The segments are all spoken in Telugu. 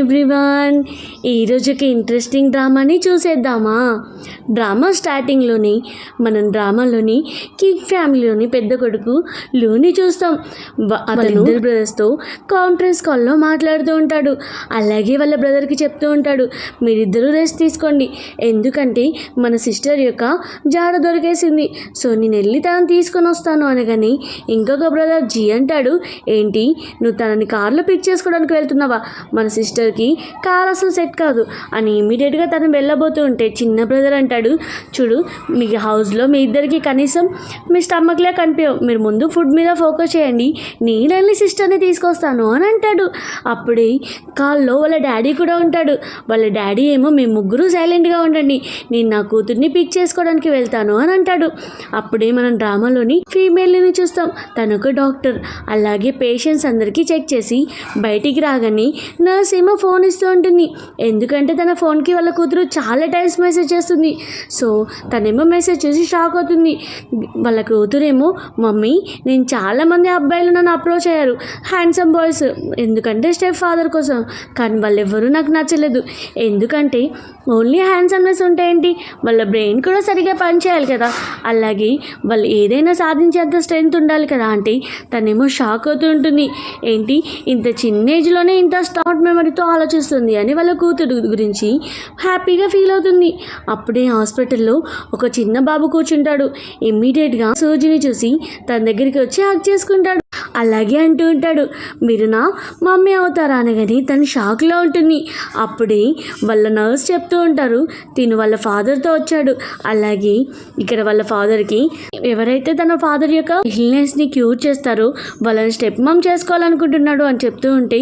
ఎవ్రీవన్, ఈరోజు ఒక ఇంట్రెస్టింగ్ డ్రామాని చూసేద్దామా. డ్రామా స్టార్టింగ్లోని మనం డ్రామాలోని కింగ్ ఫ్యామిలీలోని పెద్ద కొడుకు లూని చూస్తాం. అతను బ్రదర్స్తో కాన్ఫరెన్స్ కాల్లో మాట్లాడుతూ ఉంటాడు. అలాగే వాళ్ళ బ్రదర్కి చెప్తూ ఉంటాడు, మీరిద్దరూ రెస్ట్ తీసుకోండి, ఎందుకంటే మన సిస్టర్ యొక్క జాడ దొరికేసింది, సో నేను వెళ్ళి తనని తీసుకొని వస్తాను అనగాని ఇంకొక బ్రదర్ జీ అంటాడు, ఏంటి నువ్వు తనని కార్లో పిక్ చేసుకోవడానికి వెళ్తున్నావా, మన సిస్టర్కి కార్ అసలు సెట్ కాదు అని ఇమీడియట్గా తను వెళ్ళబోతూ ఉంటే చిన్న బ్రదర్ అంటాడు, చూడు మీ హౌస్లో మీ ఇద్దరికి కనీసం మీ స్టమక్లే కనిపించవు, మీరు ముందు ఫుడ్ మీద ఫోకస్ చేయండి, నేనెళ్ళి సిస్టర్ని తీసుకొస్తాను అని అంటాడు. అప్పుడే కాల్లో వాళ్ళ డాడీ కూడా ఉంటాడు. వాళ్ళ డాడీ ఏమో మేము ముగ్గురు సైలెంట్గా ఉండండి, నేను నా కూతుర్ని పిక్ చేసుకోవడానికి వెళ్తాను అని అంటాడు. అప్పుడే మనం డ్రామాలోని ఫీమేల్ని చూస్తాం. తను ఒక డాక్టర్. అలాగే పేషెంట్స్ అందరికీ చెక్ చేసి బయటికి రాగానే నర్స్ ఏమో ఫోన్ ఇస్తూ ఉంటుంది. ఎందుకంటే తన ఫోన్కి వాళ్ళ కూతురు చాలా టైమ్స్ మెసేజ్ చేస్తుంది. సో తనేమో మెసేజ్ చూసి షాక్ అవుతుంది. వాళ్ళ కూతురేమో, మమ్మీ నేను చాలామంది అబ్బాయిలు నన్ను అప్రోచ్ అయ్యారు, హ్యాండ్సమ్ బాయ్స్, ఎందుకంటే స్టెప్ ఫాదర్ కోసం, కానీ వాళ్ళెవ్వరూ నాకు నచ్చలేదు, ఎందుకంటే ఓన్లీ హ్యాండ్సమ్నెస్ ఉంటాయేంటి, వాళ్ళ బ్రెయిన్ కూడా సరిగ్గా పనిచేయాలి కదా, అలాగే వాళ్ళు ఏదైనా సాధించేంత స్ట్రెంగ్త్ ఉండాలి కదా అంటే తనేమో షాక్ అవుతూ ఉంటుంది. ఏంటి ఇంత చిన్న ఏజ్లోనే ఇంత స్టార్ట్ మెమరీతో ఆలోచిస్తుంది అని వాళ్ళ కూతురు గురించి హ్యాపీగా ఫీల్ అవుతుంది. అప్పుడే హాస్పిటల్లో ఒక చిన్న బాబు కూర్చుంటాడు. ఇమ్మీడియట్గా సూజిని చూసి తన దగ్గరికి వచ్చి హగ్ చేసుకుంటాడు. అలాగే అంటూ ఉంటాడు, మీరు నా మమ్మీ అవుతారా అనగానే తను షాక్లో ఉంటుంది. అప్పుడే వాళ్ళ నర్స్ చెప్తూ ఉంటారు, తిను వాళ్ళ ఫాదర్తో వచ్చాడు, అలాగే ఇక్కడ వాళ్ళ ఫాదర్కి ఎవరైతే తన ఫాదర్ యొక్క ఇల్నెస్ని క్యూర్ చేస్తారో వాళ్ళని స్టెప్ మమ్ చేసుకోవాలనుకుంటున్నాడు అని చెప్తూ ఉంటే,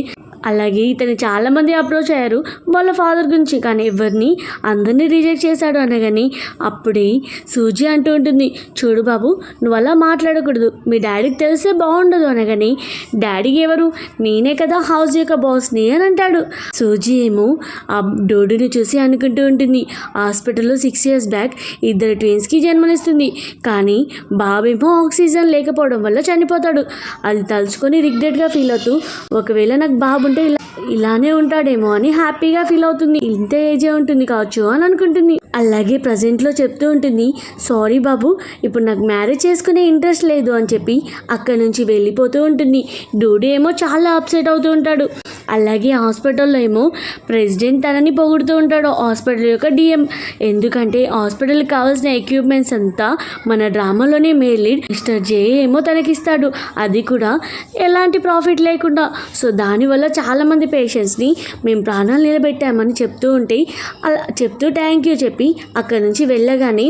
అలాగే ఇతను చాలామంది అప్రోచ్ అయ్యారు వాళ్ళ ఫాదర్ గురించి, కానీ ఎవరిని అందరినీ రిజెక్ట్ చేశాడు అనగాని అప్పుడే సూజీ అంటూ ఉంటుంది, చూడు బాబు నువ్వు అలా మాట్లాడకూడదు, మీ డాడీకి తెలిస్తే బాగుండదు అనగాని డాడీకి ఎవరు, నేనే కదా హౌస్ యొక్క బాస్ని అని అంటాడు. సూజీ ఏమో ఆ డోడుని చూసి అనుకుంటూ ఉంటుంది, హాస్పిటల్లో 6 years బ్యాక్ ఇద్దరు ట్విన్స్కి జన్మనిస్తుంది, కానీ బాబేమో ఆక్సిజన్ లేకపోవడం వల్ల చనిపోతాడు. అది తలుచుకొని రిగ్రెట్గా ఫీల్ అవుతూ, ఒకవేళ నాకు బాబు ఇలానే ఉంటాడేమో అని హ్యాపీగా ఫీల్ అవుతుంది, ఇంత ఏజే ఉంటుంది కావచ్చు అని అనుకుంటుంది. అలాగే ప్రజెంట్లో చెప్తూ ఉంటుంది, సారీ బాబు ఇప్పుడు నాకు మ్యారేజ్ చేసుకునే ఇంట్రెస్ట్ లేదు అని చెప్పి అక్కడి నుంచి వెళ్ళిపోతూ ఉంటుంది. డూడీ ఏమో చాలా అప్సెట్ అవుతూ ఉంటాడు. అలాగే హాస్పిటల్లో ఏమో ప్రెసిడెంట్ తనని పొగుడుతూ ఉంటాడు, హాస్పిటల్ యొక్క డిఎం, ఎందుకంటే హాస్పిటల్కి కావాల్సిన ఎక్విప్మెంట్స్ అంతా మన డ్రామాలోనే మేల్ లీడ్ మిస్టర్ జే ఏమో తనకిస్తాడు, అది కూడా ఎలాంటి ప్రాఫిట్ లేకుండా. సో దానివల్ల చాలామంది పేషెంట్స్ని మేము ప్రాణాలు నిలబెట్టామని చెప్తూ ఉంటే, అలా చెప్తూ థ్యాంక్ యూ చెప్పి అక్కడి నుంచి వెళ్ళగానే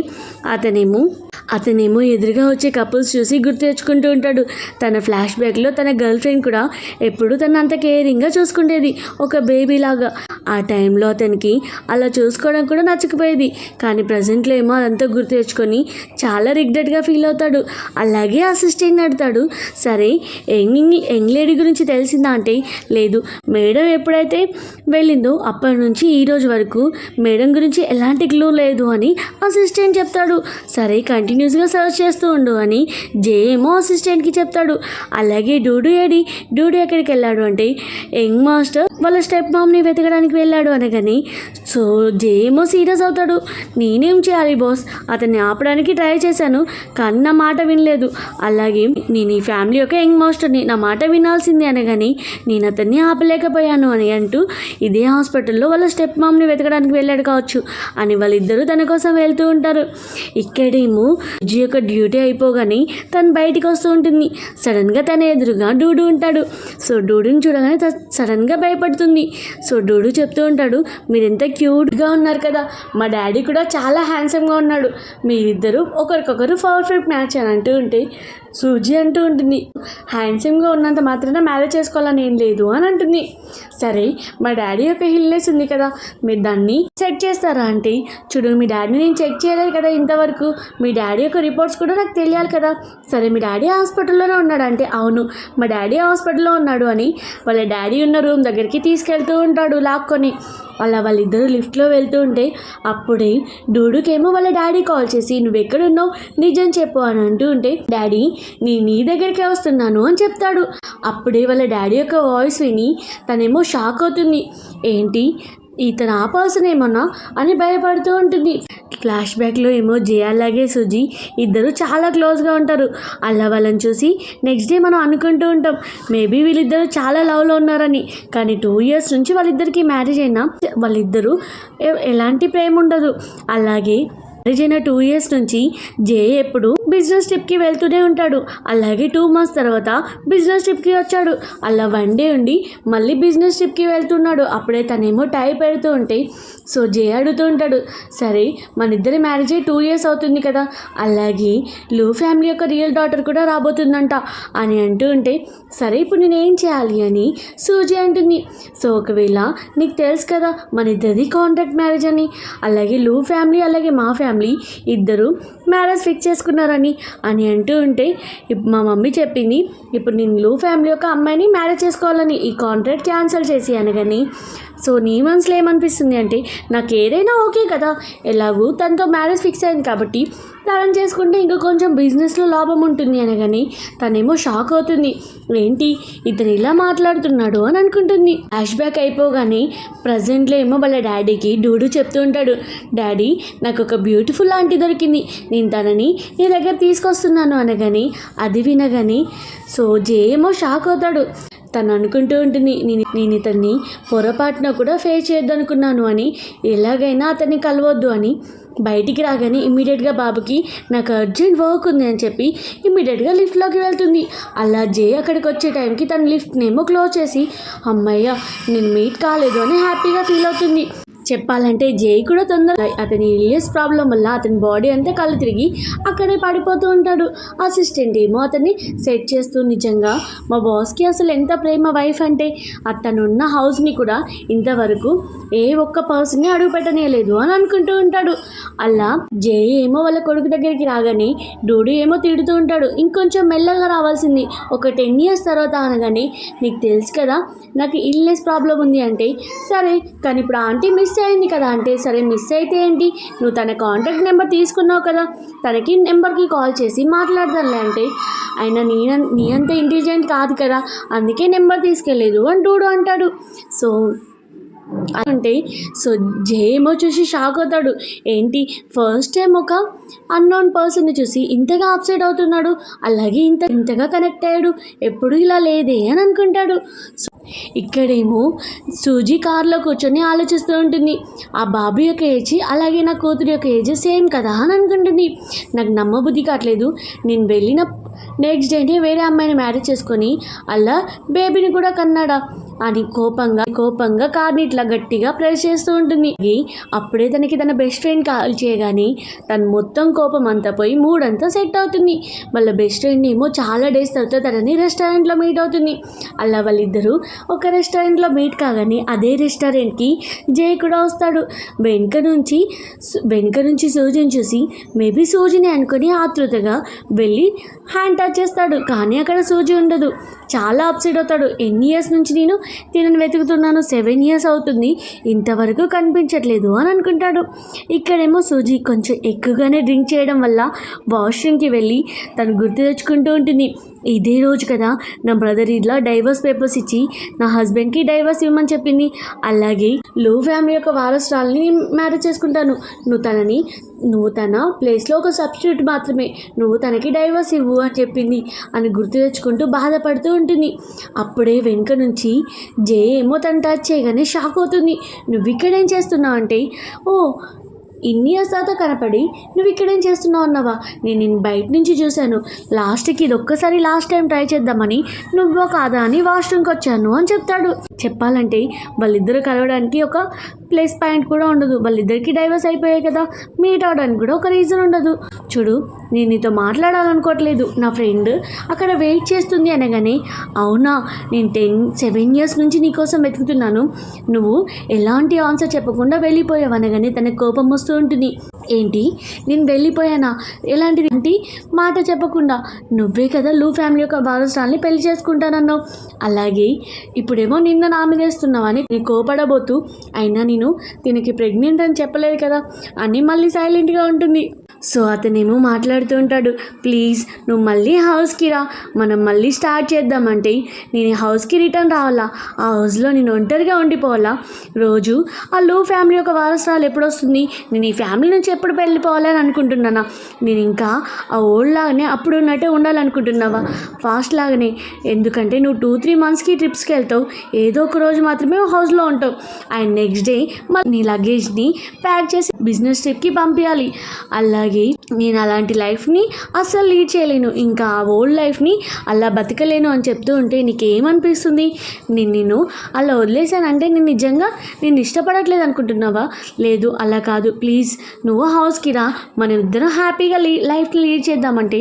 అతనేమో ఎదురుగా వచ్చే కపుల్స్ చూసి గుర్తు తెచ్చుకుంటూ ఉంటాడు. తన ఫ్లాష్ బ్యాక్లో తన గర్ల్ ఫ్రెండ్ కూడా ఎప్పుడు తను అంత కేరింగ్గా చూసుకుంటేది, ఒక బేబీ లాగా. ఆ టైంలో అతనికి అలా చూసుకోవడం కూడా నచ్చకపోయేది, కానీ ప్రజెంట్లో ఏమో అదంతా గుర్తు తెచ్చుకొని చాలా రిగ్రెట్గా ఫీల్ అవుతాడు. అలాగే అసిస్టెంట్ అడుగుతాడు, సరే యంగ్ లేడీ గురించి తెలిసిందా అంటే, లేదు మేడం ఎప్పుడైతే వెళ్ళిందో అప్పటి నుంచి ఈ రోజు వరకు మేడం గురించి ఎలాంటి క్లూ లేదు అని అసిస్టెంట్ చెప్తాడు. సరే కంటిన్యూస్గా సర్చ్ చేస్తూ ఉండు అని జే ఏమో అసిస్టెంట్కి చెప్తాడు. అలాగే డూడు ఎక్కడికి వెళ్ళాడు అంటే, యంగ్ మాస్టర్ వాళ్ళ స్టెప్ మామ్ని వెతకడానికి వెళ్ళాడు అనగాని సో జే ఏమో సీరియస్ అవుతాడు, నేనేం చేయాలి బాస్, అతన్ని ఆపడానికి ట్రై చేశాను కానీ నా మాట వినలేదు, అలాగే నేను ఈ ఫ్యామిలీ యొక్క యంగ్ మాస్టర్ని, నా మాట వినాల్సిందే అనగాని నేను అతన్ని ఆపలేకపోయాను అని అంటూ ఇదే హాస్పిటల్లో వాళ్ళ స్టెప్ మామ్ని వెతకడానికి వెళ్ళాడు కావచ్చు అని వాళ్ళిద్దరూ తన కోసం వెళ్తూ ఉంటారు. ఇక్కడేమో జీ యొక్క డ్యూటీ అయిపోగానే తను బయటికి వస్తూ ఉంటుంది. సడన్గా తన ఎదురుగా డూడు ఉంటాడు. సో డూడుని చూడగానే సడన్గా భయపడుతుంది. సో డూడు చెప్తూ ఉంటాడు, మీరు ఎంత క్యూట్గా ఉన్నారు కదా, మా డాడీ కూడా చాలా హ్యాండ్సమ్గా ఉన్నాడు, మీరిద్దరూ ఒకరికొకరు పర్ఫెక్ట్ మ్యాచ్ అని అంటూ ఉంటే సూజీ అంటూ ఉంటుంది, హ్యాండ్సమ్గా ఉన్నంత మాత్రాన మ్యారేజ్ చేసుకోవాలని ఏం లేదు అని అంటుంది. సరే మా డాడీ యొక్క హిల్నెస్ ఉంది కదా, మీరు దాన్ని చెక్ చేస్తారా అంటే, చూడు మీ డాడీని నేను చెక్ చేయలేదు కదా ఇంతవరకు, మీ డాడీ యొక్క రిపోర్ట్స్ కూడా నాకు తెలియాలి కదా, సరే మీ డాడీ హాస్పిటల్లోనే ఉన్నాడు అంటే, అవును మా డాడీ హాస్పిటల్లో ఉన్నాడు అని వాళ్ళ డాడీ ఉన్న రూమ్ దగ్గరికి తీసుకెళ్తూ ఉంటాడు లాక్కొని. అలా వాళ్ళిద్దరూ లిఫ్ట్లో వెళ్తూ ఉంటే అప్పుడే డూడుకేమో వాళ్ళ డాడీ కాల్ చేసి నువ్వు ఎక్కడున్నావు నిజం చెప్పు అని అంటూ ఉంటే డాడీ నీ దగ్గరికే వస్తున్నాను అని చెప్తాడు. అప్పుడే వాళ్ళ డాడీ యొక్క వాయిస్ విని తనేమో షాక్ అవుతుంది. ఏంటి ఇతను ఆ పర్సన్ ఏమన్నా అని భయపడుతూ ఉంటుంది. ఫ్లాష్ బ్యాక్లో ఏమో జయ అలాగే సుజీ ఇద్దరు చాలా క్లోజ్గా ఉంటారు. అలా వాళ్ళని చూసి నెక్స్ట్ డే మనం అనుకుంటూ ఉంటాం మేబీ వీళ్ళిద్దరూ చాలా లవ్లో ఉన్నారని. కానీ 2 years నుంచి వాళ్ళిద్దరికి మ్యారేజ్ అయినా వాళ్ళిద్దరూ ఎలాంటి ప్రేమ ఉండదు. అలాగే మ్యారేజ్ అయిన 2 years నుంచి జే ఎప్పుడు బిజినెస్ ట్రిప్కి వెళ్తూనే ఉంటాడు. అలాగే 2 months తర్వాత బిజినెస్ ట్రిప్కి వచ్చాడు. అలా 1 day ఉండి మళ్ళీ బిజినెస్ ట్రిప్కి వెళ్తున్నాడు. అప్పుడే తనేమో టై పెడుతూ ఉంటే సో జే అడుగుతూ ఉంటాడు సరే మన ఇద్దరి మ్యారేజ్ అయ్యి 2 years అవుతుంది కదా, అలాగే లూ ఫ్యామిలీ యొక్క రియల్ డాటర్ కూడా రాబోతుందంట అని అంటూ ఉంటే సరే ఇప్పుడు నేను ఏం చేయాలి అని సూజీ అంటుంది. సో ఒకవేళ నీకు తెలుసు కదా మన ఇద్దరిది కాంట్రాక్ట్ మ్యారేజ్ అని, అలాగే లూ ఫ్యామిలీ అలాగే మా ఫ్యామిలీ ఇద్దరు మ్యారేజ్ ఫిక్స్ చేసుకున్నారని అని అంటూ ఉంటే మా మమ్మీ చెప్పింది ఇప్పుడు నేను లూ ఫ్యామిలీ యొక్క అమ్మాయిని మ్యారేజ్ చేసుకోవాలని ఈ కాంట్రాక్ట్ క్యాన్సిల్ చేసి అనగాని సో నీ మనసులో ఏమనిపిస్తుంది అంటే నాకు ఏదైనా ఓకే కదా, ఎలాగూ తనతో మ్యారేజ్ ఫిక్స్ అయింది కాబట్టి తనని చేసుకుంటే ఇంకా కొంచెం బిజినెస్లో లాభం ఉంటుంది అనగాని తనేమో షాక్ అవుతుంది. ఏంటి ఇతను ఇలా మాట్లాడుతున్నాడు అని అనుకుంటుంది. ఫ్లాష్ బ్యాక్ అయిపోగానే ప్రజెంట్లో ఏమో వాళ్ళ డాడీకి డూడు చెప్తూ ఉంటాడు డాడీ నాకు ఒక బ్యూటిఫుల్ ఆంటీ దొరికింది, నేను తనని నీ దగ్గర తీసుకొస్తున్నాను అనగాని అది వినగాని సో జే ఏమో షాక్ అవుతాడు. తను అనుకుంటూ ఉంటుంది నేను ఇతన్ని పొరపాటున కూడా ఫేస్ చేద్దనుకున్నాను అని, ఎలాగైనా అతన్ని కలవద్దు అని. బయటికి రాగానే ఇమ్మీడియట్గా బాబుకి నాకు అర్జెంట్ వర్క్ ఉంది అని చెప్పి ఇమ్మీడియట్గా లిఫ్ట్లోకి వెళ్తుంది. అలా జే అక్కడికి వచ్చే టైంకి తన లిఫ్ట్నేమో క్లోజ్ చేసి అమ్మయ్య నేను మీట్ కాలేదు అని హ్యాపీగా ఫీల్ అవుతుంది. చెప్పాలంటే జై కూడా తొందరగా అతని ఇలియస్ ప్రాబ్లం వల్ల అతని బాడీ అంతా కళ్ళు తిరిగి అక్కడే పడిపోతూ ఉంటాడు. అసిస్టెంట్ ఏమో అతన్ని సెట్ చేస్తూ నిజంగా మా బాస్కి అసలు ఎంత ప్రేమ వైఫ్ అంటే అతనున్న హౌస్ని కూడా ఇంతవరకు ఏ ఒక్క పర్సన్ని అడుగు పెట్టనేలేదు అని అనుకుంటూ ఉంటాడు. అలా జై ఏమో వాళ్ళ కొడుకు దగ్గరికి రాగానే డూడు ఏమో తిడుతూ ఉంటాడు ఇంకొంచెం మెల్లగా రావాల్సింది ఒక 10 years తర్వాత అనగానే నీకు తెలుసు కదా నాకు ఇల్నెస్ ప్రాబ్లం ఉంది అంటే సరే కానీ ఇప్పుడు ఆంటీ మిస్ అయింది కదా అంటే సరే మిస్ అయితే ఏంటి నువ్వు తన కాంటాక్ట్ నెంబర్ తీసుకున్నావు కదా తనకి నెంబర్కి కాల్ చేసి మాట్లాడదాంలే అంటే ఆయన నీ అంత ఇంటెలిజెంట్ కాదు కదా అందుకే నెంబర్ తీసుకెళ్ళలేదు అని డూడు అంటాడు. సో అంటే సో జే ఏమో చూసి షాక్ అవుతాడు ఏంటి ఫస్ట్ టైం ఒక అన్నోన్ పర్సన్ని చూసి ఇంతగా అప్సెట్ అవుతున్నాడు, అలాగే ఇంతగా కనెక్ట్ అయ్యాడు, ఎప్పుడు ఇలా లేదే అని అనుకుంటాడు. ఇక్కడేమో సూజీ కార్లో కూర్చొని ఆలోచిస్తూ ఉంటుంది ఆ బాబు యొక్క ఏజ్ అలాగే నా కూతురు యొక్క ఏజ్ సేమ్ కదా అని అనుకుంటుంది. నాకు నమ్మబుద్ధి కావట్లేదు, నేను వెళ్ళిన నెక్స్ట్ డేనే వేరే అమ్మాయిని మ్యారేజ్ చేసుకొని అలా బేబీని కూడా కన్నాడా అని కోపంగా కార్ని ఇట్లా గట్టిగా ప్రెస్ చేస్తూ ఉంటుంది. అప్పుడే తనకి తన బెస్ట్ ఫ్రెండ్ కాల్ చేయగానే తను మొత్తం కోపం అంతా పోయి మూడ్ అంతా సెట్ అవుతుంది. వాళ్ళ బెస్ట్ ఫ్రెండ్ ఏమో చాలా డేస్ తర్వాత తనని రెస్టారెంట్లో మీట్ అవుతుంది. అలా వాళ్ళిద్దరూ ఒక రెస్టారెంట్లో మీట్ కాగానే అదే రెస్టారెంట్కి జే కూడా వస్తాడు. వెనుక నుంచి సూజిని చూసి మేబీ సూజిని అనుకుని ఆతృతగా వెళ్ళి హ్యాండ్ టచ్ చేస్తాడు. కానీ అక్కడ సూజీ ఉండదు. చాలా అప్సెట్ అవుతాడు. ఎన్ని ఇయర్స్ నుంచి నేను తినని వెతుకుతున్నాను, 7 years అవుతుంది, ఇంతవరకు కనిపించట్లేదు అని అనుకుంటాడు. ఇక్కడేమో సూజీ కొంచెం ఎక్కువగానే డ్రింక్ చేయడం వల్ల వాష్రూమ్కి వెళ్ళి తను గుర్తు తెచ్చుకుంటూ ఉంటుంది. ఇదే రోజు కదా నా బ్రదర్ ఇలా డైవర్స్ పేపర్స్ ఇచ్చి నా హస్బెండ్కి డైవర్స్ ఇవ్వమని చెప్పింది, అలాగే లూ ఫ్యామిలీ యొక్క వారసురాలని మ్యారేజ్ చేసుకుంటాను, నువ్వు తన ప్లేస్లో ఒక సబ్స్టిట్యూట్ మాత్రమే, నువ్వు తనకి డైవర్స్ ఇవ్వు అని చెప్పింది అని గుర్తు తెచ్చుకుంటూ బాధపడుతూ ఉంటుంది. అప్పుడే వెనుక నుంచి జే ఏమో తను టచ్ చేయగానే షాక్ అవుతుంది. నువ్వు ఇక్కడేం చేస్తున్నావు అంటే ఓ ఇన్ని ఇయర్స్ తర్వాత కనపడి నువ్వు ఇక్కడేం చేస్తున్నావు అన్నావా, నేను బయట నుంచి చూశాను, లాస్ట్కి ఇది ఒక్కసారి లాస్ట్ టైం ట్రై చేద్దామని నువ్వు కాదా అని వాష్రూమ్కి వచ్చాను అని చెప్తాడు. చెప్పాలంటే వాళ్ళిద్దరూ కలవడానికి ఒక ప్లస్ పాయింట్ కూడా ఉండదు, వాళ్ళిద్దరికి డైవర్స్ అయిపోయాయి కదా, మీట్ అవడానికి కూడా ఒక రీజన్ ఉండదు. చూడు నేను నీతో మాట్లాడాలనుకోవట్లేదు, నా ఫ్రెండ్ అక్కడ వెయిట్ చేస్తుంది అనగానే అవునా నేను 7 years నుంచి నీకోసం వెతుకుతున్నాను, నువ్వు ఎలాంటి ఆన్సర్ చెప్పకుండా వెళ్ళిపోయావు అనగానే తన కోపం వస్తూ ఉంటుంది. ఏంటి నేను వెళ్ళిపోయానా? ఎలాంటిది ఏంటి? మాట చెప్పకుండా నువ్వే కదా లూ ఫ్యామిలీ యొక్క వారసురాల్ని పెళ్లి చేసుకుంటానన్నావు. అలాగే ఇప్పుడేమో నిన్న నా మీద వేస్తున్నావని నేను కోపడబోతూ, అయినా నేను దీనికి ప్రెగ్నెంట్ అని చెప్పలేదు కదా అని మళ్ళీ సైలెంట్గా ఉంటుంది. సో అతనేమో మాట్లాడుతూ ఉంటాడు, ప్లీజ్ నువ్వు మళ్ళీ హౌస్కి రా, మనం మళ్ళీ స్టార్ట్ చేద్దామంటే నేను ఈ హౌస్కి రిటర్న్ రావాలా? ఆ హౌస్లో నేను ఒంటరిగా ఉండిపోవాలా? రోజు ఆ లూ ఫ్యామిలీ యొక్క వారసురాలు ఎప్పుడు వస్తుంది? నేను ఈ ఫ్యామిలీ నుంచి ఎప్పుడు వెళ్ళిపోవాలని అనుకుంటున్నానా? నేను ఇంకా ఆ ఓల్డ్ లాగానే అప్పుడు ఉన్నట్టే ఉండాలనుకుంటున్నావా? ఫాస్ట్ లాగానే. ఎందుకంటే నువ్వు 2-3 మంత్స్కి ట్రిప్స్కి వెళ్తావు, ఏదో ఒక రోజు మాత్రమే హౌస్లో ఉంటావు. అండ్ నెక్స్ట్ డే మళ్ళీ నీ లగేజ్ని ప్యాక్ చేసి బిజినెస్ ట్రిప్కి పంపించాలి. అలాగే నేను అలాంటి లైఫ్ని అస్సలు లీడ్ చేయలేను, ఇంకా ఆ ఓల్డ్ లైఫ్ని అలా బతకలేను అని చెప్తూ ఉంటే నీకేమనిపిస్తుంది? నేను అలా వదిలేసానంటే నేను ఇష్టపడట్లేదు అనుకుంటున్నావా? లేదు అలా కాదు, ప్లీజ్ నువ్వు హౌస్కి రా, మనం ఇద్దరం హ్యాపీగా లైఫ్ని లీడ్ చేద్దామంటే,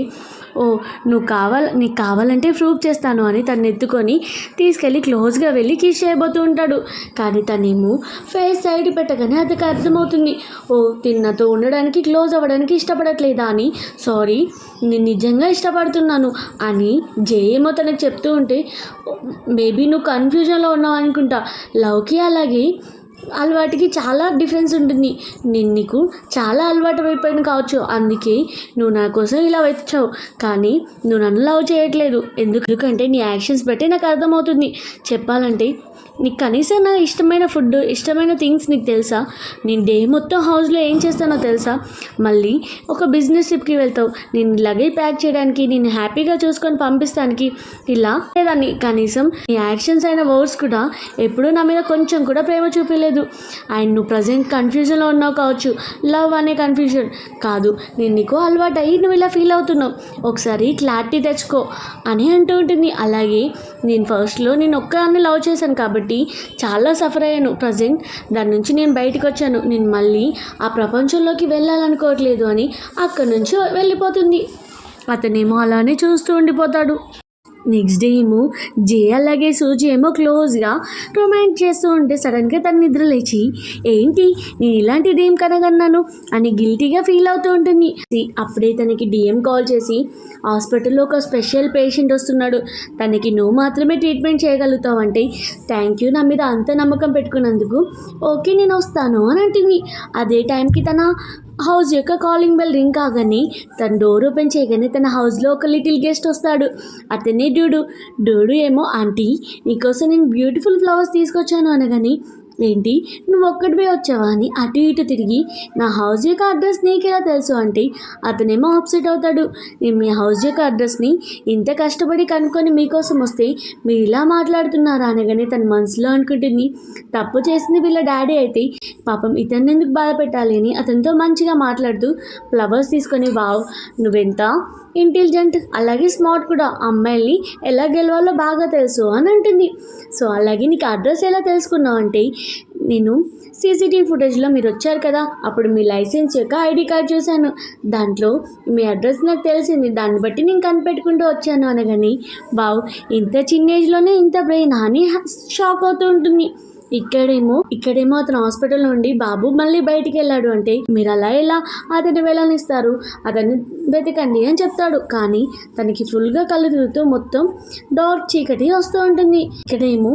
ఓ నీకు కావాలంటే ప్రూవ్ చేస్తాను అని తను ఎత్తుకొని తీసుకెళ్ళి క్లోజ్గా వెళ్ళి కిస్ చేయబోతూ ఉంటాడు. కానీ తనేమో ఫేస్ సైడ్ పెట్టగానే అతనికి అర్థమవుతుంది, ఓ తిన్నతో ఉండడానికి క్లోజ్ అవ్వడానికి ఇష్టపడట్లేదా అని. సారీ, నేను నిజంగా ఇష్టపడుతున్నాను అని జే ఏమో తనకు చెప్తూ ఉంటే, మేబీ నువ్వు కన్ఫ్యూజన్లో ఉన్నావు అనుకుంటా. లవ్కి అలాగే అలవాటుకి చాలా డిఫరెన్స్ ఉంటుంది. నేను నీకు చాలా అలవాటు అయిపోయాను కావచ్చు, అందుకే నువ్వు నా కోసం ఇలా వచ్చావు, కానీ నువ్వు నన్ను లవ్ చేయట్లేదు. ఎందుకంటే నీ యాక్షన్స్ బట్టి నాకు అర్థమవుతుంది. చెప్పాలంటే నీకు కనీసం నా ఇష్టమైన ఫుడ్, ఇష్టమైన థింగ్స్ నీకు తెలుసా? నేను డే మొత్తం హౌస్లో ఏం చేస్తానో తెలుసా? మళ్ళీ ఒక బిజినెస్ ట్రిప్కి వెళ్తావు, నేను లగేజ్ ప్యాక్ చేయడానికి, నేను హ్యాపీగా చూసుకొని పంపిస్తానికి ఇలా లేదని కనీసం నీ యాక్షన్స్ అయిన వర్డ్స్ కూడా ఎప్పుడూ నా మీద కొంచెం కూడా ప్రేమ చూపించలేదు. అండ్ నువ్వు ప్రజెంట్ కన్ఫ్యూజన్లో ఉన్నావు కావచ్చు, లవ్ అనే కన్ఫ్యూజన్ కాదు, నేను నీకు అలవాటు అయ్యి నువ్వు ఇలా ఫీల్ అవుతున్నావు, ఒకసారి క్లారిటీ తెచ్చుకో అని అంటూ ఉంటుంది. అలాగే నేను ఫస్ట్లో నేను ఒక్కదాన్ని లవ్ చేశాను కాబట్టి చాలా సఫర్ అయ్యాను. ప్రజెంట్ దాని నుంచి నేను బయటకు వచ్చాను, నేను మళ్ళీ ఆ ప్రపంచంలోకి వెళ్ళాలనుకోవట్లేదు అని అక్కడి నుంచి వెళ్ళిపోతుంది. అతనేమో అలానే చూస్తూ ఉండిపోతాడు. నెక్స్ట్ డే ఏమో జే అలాగే సూజీ ఏమో క్లోజ్గా రొమాన్స్ చేస్తూ ఉంటే సడన్గా తన నిద్ర లేచి, ఏంటి నేను ఇలాంటిది ఏం కనగన్నాను అని గిల్టీగా ఫీల్ అవుతూ ఉంటుంది. అప్పుడే తనకి డిఎం కాల్ చేసి, హాస్పిటల్లో ఒక స్పెషల్ పేషెంట్ వస్తున్నాడు, తనకి నువ్వు మాత్రమే ట్రీట్మెంట్ చేయగలుగుతావు అంటే, థ్యాంక్ యూ నా మీద అంత నమ్మకం పెట్టుకున్నందుకు, ఓకే నేను వస్తాను అని అంటుంది. అదే టైంకి తన హౌస్ యొక్క కాలింగ్ బెల్ రింగ్ కాగానే తన డోర్ ఓపెన్ చేయగానే తన హౌస్లో ఒక లిటిల్ గెస్ట్ వస్తాడు. అతనే డూడు ఏమో, ఆంటీ నీకోసం నేను బ్యూటిఫుల్ ఫ్లవర్స్ తీసుకొచ్చాను అనగానే, ఏంటి నువ్వు ఒక్కటివే వచ్చావా అని అటు ఇటు తిరిగి, నా హౌస్ యొక్క అడ్రస్ నీకెలా తెలుసు అంటే అతనేమో అప్సెట్ అవుతాడు. నేను మీ హౌస్ యొక్క అడ్రస్ని ఇంత కష్టపడి కనుక్కొని మీకోసం వస్తే మీరు ఇలా మాట్లాడుతున్నారా అనగానే తన మనసులో అనుకుంటుంది, తప్పు చేసింది వీళ్ళ డాడీ అయితే పాపం ఇతన్ని ఎందుకు బాధ పెట్టాలి అని అతనితో మంచిగా మాట్లాడుతూ ఫ్లవర్స్ తీసుకొని, వావ్ నువ్వెంత ఇంటెలిజెంట్ అలాగే స్మార్ట్ కూడా, అమ్మాయిల్ని ఎలా గెలవాలో బాగా తెలుసు అని అంటుంది. సో అలాగే నీకు అడ్రస్ ఎలా తెలుసుకున్నావు అంటే, నేను సీసీటీవీ ఫుటేజ్లో మీరు వచ్చారు కదా, అప్పుడు మీ లైసెన్స్ యొక్క ఐడి కార్డ్ చూశాను, దాంట్లో మీ అడ్రస్ నాకు తెలిసింది, దాన్ని బట్టి నేను కనిపెట్టుకుంటూ వచ్చాను అనగాని, వావ్ ఇంత చిన్న ఏజ్లోనే ఇంత బ్రెయిన్ అని షాక్ అవుతూ ఉంటుంది. ఇక్కడేమో అతను హాస్పిటల్ నుండి బాబు మళ్ళీ బయటికి వెళ్ళాడు అంటే, మీరు అలా ఎలా అతన్ని వెళ్ళనిస్తారు, అతన్ని వెతకండి అని చెప్తాడు. కానీ తనకి ఫుల్గా కళ్ళు తిరుగుతూ మొత్తం డార్క్ చీకటి వస్తూ ఉంటుంది. ఇక్కడేమో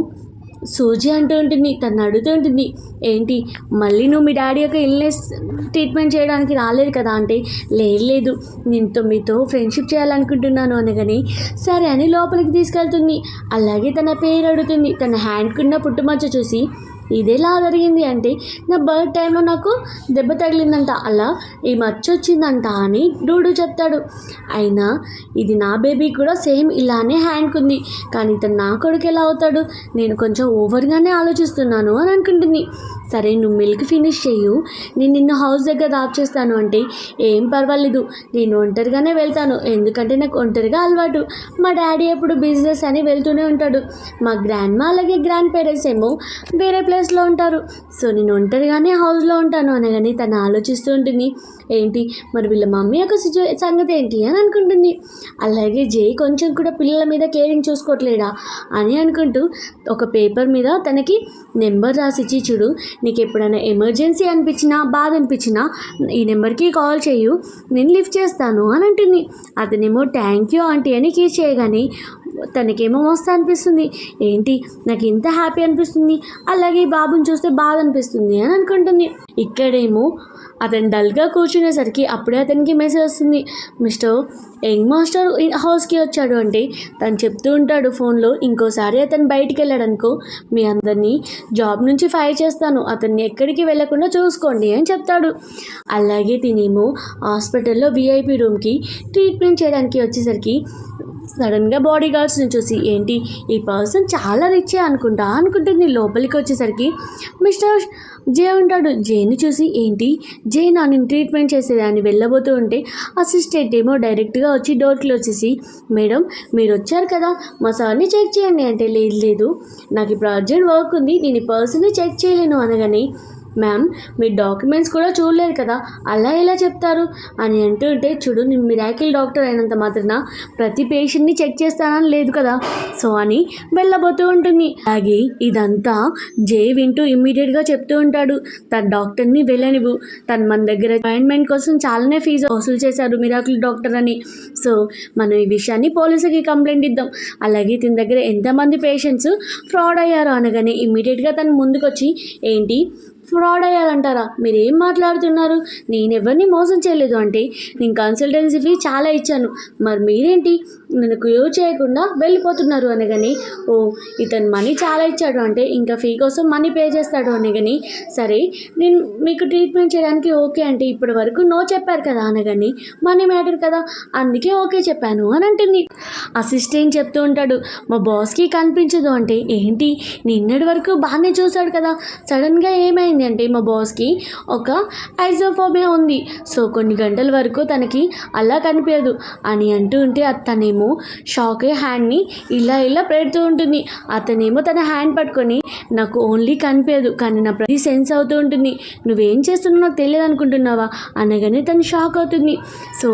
సూజీ అంటూ ఉంటుంది, తను అడుగుతూ ఉంటుంది, ఏంటి మళ్ళీ నువ్వు మీ డాడీ యొక్క ఇల్నెస్ ట్రీట్మెంట్ చేయడానికి రాలేదు కదా అంటే, లేదు నేను మీతో ఫ్రెండ్షిప్ చేయాలనుకుంటున్నాను అనగానే సరే అని లోపలికి తీసుకెళ్తుంది. అలాగే తన పేరు అడుగుతుంది. తన హ్యాండ్కున్న పుట్టుమచ్చ చూసి, ఇదేలా జరిగింది అంటే, నా బర్త్ టైంలో నాకు దెబ్బ తగిలిందంట, అలా ఈ మచ్చ వచ్చిందంట అని డూడు చెప్తాడు. అయినా ఇది నా బేబీ కూడా సేమ్ ఇలానే హ్యాండ్కుంది, కానీ ఇతను నా కొడుకు ఎలా అవుతాడు, నేను కొంచెం ఓవర్గానే ఆలోచిస్తున్నాను అని అనుకుంటుంది. సరే నువ్వు మిల్క్ ఫినిష్ చేయు, నేను నిన్ను హౌస్ దగ్గర డ్రాప్ చేస్తాను అంటే, ఏం పర్వాలేదు నేను ఒంటరిగానే వెళ్తాను, ఎందుకంటే నాకు ఒంటరిగా అలవాటు, మా డాడీ ఎప్పుడు బిజినెస్ అని వెళ్తూనే ఉంటాడు, మా గ్రాండ్ మా అలాగే గ్రాండ్ పేరెంట్స్ ఏమో వేరే ప్లేస్ ప్లేస్లో ఉంటారు. సో నేను ఒంటరిగానే హౌస్లో ఉంటాను అనగానే తను ఆలోచిస్తూ ఉంటుంది. ఏంటి మరి వీళ్ళ మమ్మీ యొక్క సంగతి ఏంటి అని అనుకుంటుంది. అలాగే జై కొంచెం కూడా పిల్లల మీద కేరింగ్ చూసుకోవట్లేడా అని అనుకుంటూ ఒక పేపర్ మీద తనకి నెంబర్ రాసిచ్చి, చూడు నీకు ఎప్పుడైనా ఎమర్జెన్సీ అనిపించినా బాధ అనిపించినా ఈ నెంబర్కి కాల్ చేయు, నేను లిఫ్ట్ చేస్తాను అని అంటుంది. అతనేమో థ్యాంక్ యూ ఆంటీ అని కీస్ చేయగానే తనకేమో మస్తు అనిపిస్తుంది. ఏంటి నాకు ఇంత హ్యాపీ అనిపిస్తుంది, అలాగే ఈ బాబుని చూస్తే బాధ అనిపిస్తుంది అని అనుకుంటుంది. ఇక్కడేమో అతను డల్గా కూర్చునేసరికి అప్పుడే అతనికి మెసేజ్ వస్తుంది. మిస్టర్ యంగ్ మాస్టర్ హౌస్కి వచ్చాడు అంటే తను చెప్తూ ఉంటాడు ఫోన్లో, ఇంకోసారి అతను బయటికి వెళ్ళాడనుకో మీ అందరినీ జాబ్ నుంచి ఫైర్ చేస్తాను, అతన్ని ఎక్కడికి వెళ్ళకుండా చూసుకోండి అని చెప్తాడు. అలాగే తినేమో హాస్పిటల్లో విఐపి రూమ్కి ట్రీట్మెంట్ చేయడానికి వచ్చేసరికి సడన్గా బాడీ గార్డ్స్ని చూసి, ఏంటి ఈ పర్సన్ చాలా రిచ్చే అనుకుంటుంది. లోపలికి వచ్చేసరికి మిస్టర్ జే ఉంటాడు. జేని చూసి, ఏంటి జే నేను ట్రీట్మెంట్ చేసేదాన్ని వెళ్ళబోతూ ఉంటే అసిస్టెంట్ ఏమో డైరెక్ట్గా వచ్చి డోర్కి వచ్చేసి, మేడం మీరు వచ్చారు కదా మా సార్ని చెక్ చేయండి అంటే, లేదు నాకు ఇప్పుడు అర్జెంట్ వర్క్ ఉంది, నేను ఈ పర్సన్ని చెక్ చేయలేను అనగానే, మ్యామ్ మీరు డాక్యుమెంట్స్ కూడా చూడలేదు కదా అలా ఎలా చెప్తారు అని అంటూ ఉంటే, చూడు నేను మిరాకిల్ డాక్టర్ అయినంత మాత్రాన ప్రతి పేషెంట్ని చెక్ చేస్తానని లేదు కదా సో అని వెళ్ళబోతూ ఉంటుంది. అలాగే ఇదంతా జే వింటూ ఇమ్మీడియట్గా చెప్తూ ఉంటాడు, తన డాక్టర్ని వెళ్ళనివ్వు, తను మన దగ్గర అపాయింట్మెంట్ కోసం చాలానే ఫీజు వసూలు చేశారు మిరాకిల్ డాక్టర్ అని, సో మనం ఈ విషయాన్ని పోలీసుకి కంప్లైంట్ ఇద్దాం, అలాగే తన దగ్గర ఎంతమంది పేషెంట్స్ ఫ్రాడ్ అయ్యారో అనగానే ఇమ్మీడియట్గా తను ముందుకొచ్చి, ఏంటి ఫ్రాడ్ అయ్యారంటారా, మీరు ఏం మాట్లాడుతున్నారు, నేను ఎవరిని మోసం చేయలేదు అంటే నేను కన్సల్టెన్సీ ఫీ చాలా ఇచ్చాను, మరి మీరేంటి నన్ను క్యూర్ చేయకుండా వెళ్ళిపోతున్నారు అనగాని, ఓ ఇతను మనీ చాలా ఇచ్చాడు అంటే ఇంకా ఫీ కోసం మనీ పే చేస్తాడు అనగాని, సరే నేను మీకు ట్రీట్మెంట్ చేయడానికి ఓకే అంటే ఇప్పటి వరకు నో చెప్పారు కదా అనగాని, మనీ మ్యాటర్ కదా అందుకే ఓకే చెప్పాను అని అంటుంది. అసిస్టెంట్ చెప్తూ ఉంటాడు, మా బాస్కి కనిపించదు అంటే, ఏంటి నిన్నటి వరకు బాగానే చూశాడు కదా సడన్గా ఏమైంది అంటే, మా బాస్కి ఒక ఐజోఫోబియా ఉంది, సో కొన్ని గంటల వరకు తనకి అలా కనిపించదు అని అంటూ ఉంటే, తనేమో షాక్ అయ్యి హ్యాండ్ని ఇలా పెడుతూ ఉంటుంది. అతనేమో తన హ్యాండ్ పట్టుకొని, నాకు ఓన్లీ కనిపించదు కానీ నా ప్రతి సెన్స్ అవుతూ ఉంటుంది, నువ్వేం చేస్తున్నావు నాకు తెలియదు అనుకుంటున్నావా అనగానే తను షాక్ అవుతుంది. సో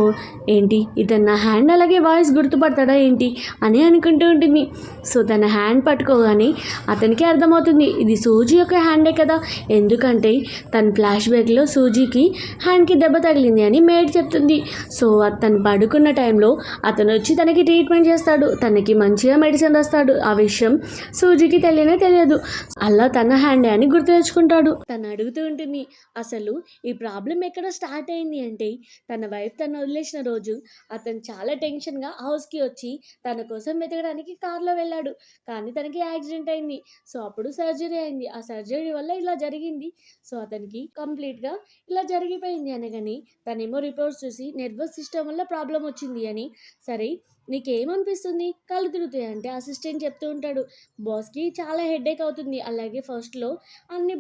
ఏంటి ఇతను నా హ్యాండ్ అలాగే వాయిస్ గుర్తుపడతాడా ఏంటి అని అనుకుంటూ ఉంటుంది. సో తన హ్యాండ్ పట్టుకోగానే అతనికి అర్థమవుతుంది ఇది సూజీ యొక్క హ్యాండే కదా, ఎందుకంటే తన ఫ్లాష్ బ్యాక్లో సూజీకి హ్యాండ్కి దెబ్బ తగిలింది అని మేడ్ చెప్తుంది. సో తను పడుకున్న టైంలో అతను వచ్చి తనకి ట్రీట్మెంట్ చేస్తాడు, తనకి మంచిగా మెడిసిన్ రాస్తాడు. ఆ విషయం సూజీకి తెలియదు, అలా తన హ్యాండే అని గుర్తు తెచ్చుకుంటాడు. తను అడుగుతూ ఉంటుంది, అసలు ఈ ప్రాబ్లం ఎక్కడ స్టార్ట్ అయింది అంటే, తన వైఫ్ తను వదిలేసిన రోజు అతను చాలా టెన్షన్గా హౌస్కి వచ్చి తన కోసం వెతకడానికి కార్లో వెళ్ళాడు, కానీ తనకి యాక్సిడెంట్ అయింది. సో అప్పుడు సర్జరీ అయింది, ఆ సర్జరీ వల్ల ఇలా జరిగింది. సో అతనికి కంప్లీట్గా ఇలా జరిగిపోయింది అనగాని, తనేమో రిపోర్ట్స్ చూసి నర్వస్ సిస్టమ్ వల్ల ప్రాబ్లం వచ్చింది అని, సరే నీకేమనిపిస్తుంది కళ్ళు తిరుగుతాయి అంటే అసిస్టెంట్ చెప్తూ ఉంటాడు, బాస్కి చాలా హెడేక్ అవుతుంది, అలాగే ఫస్ట్లో అన్ని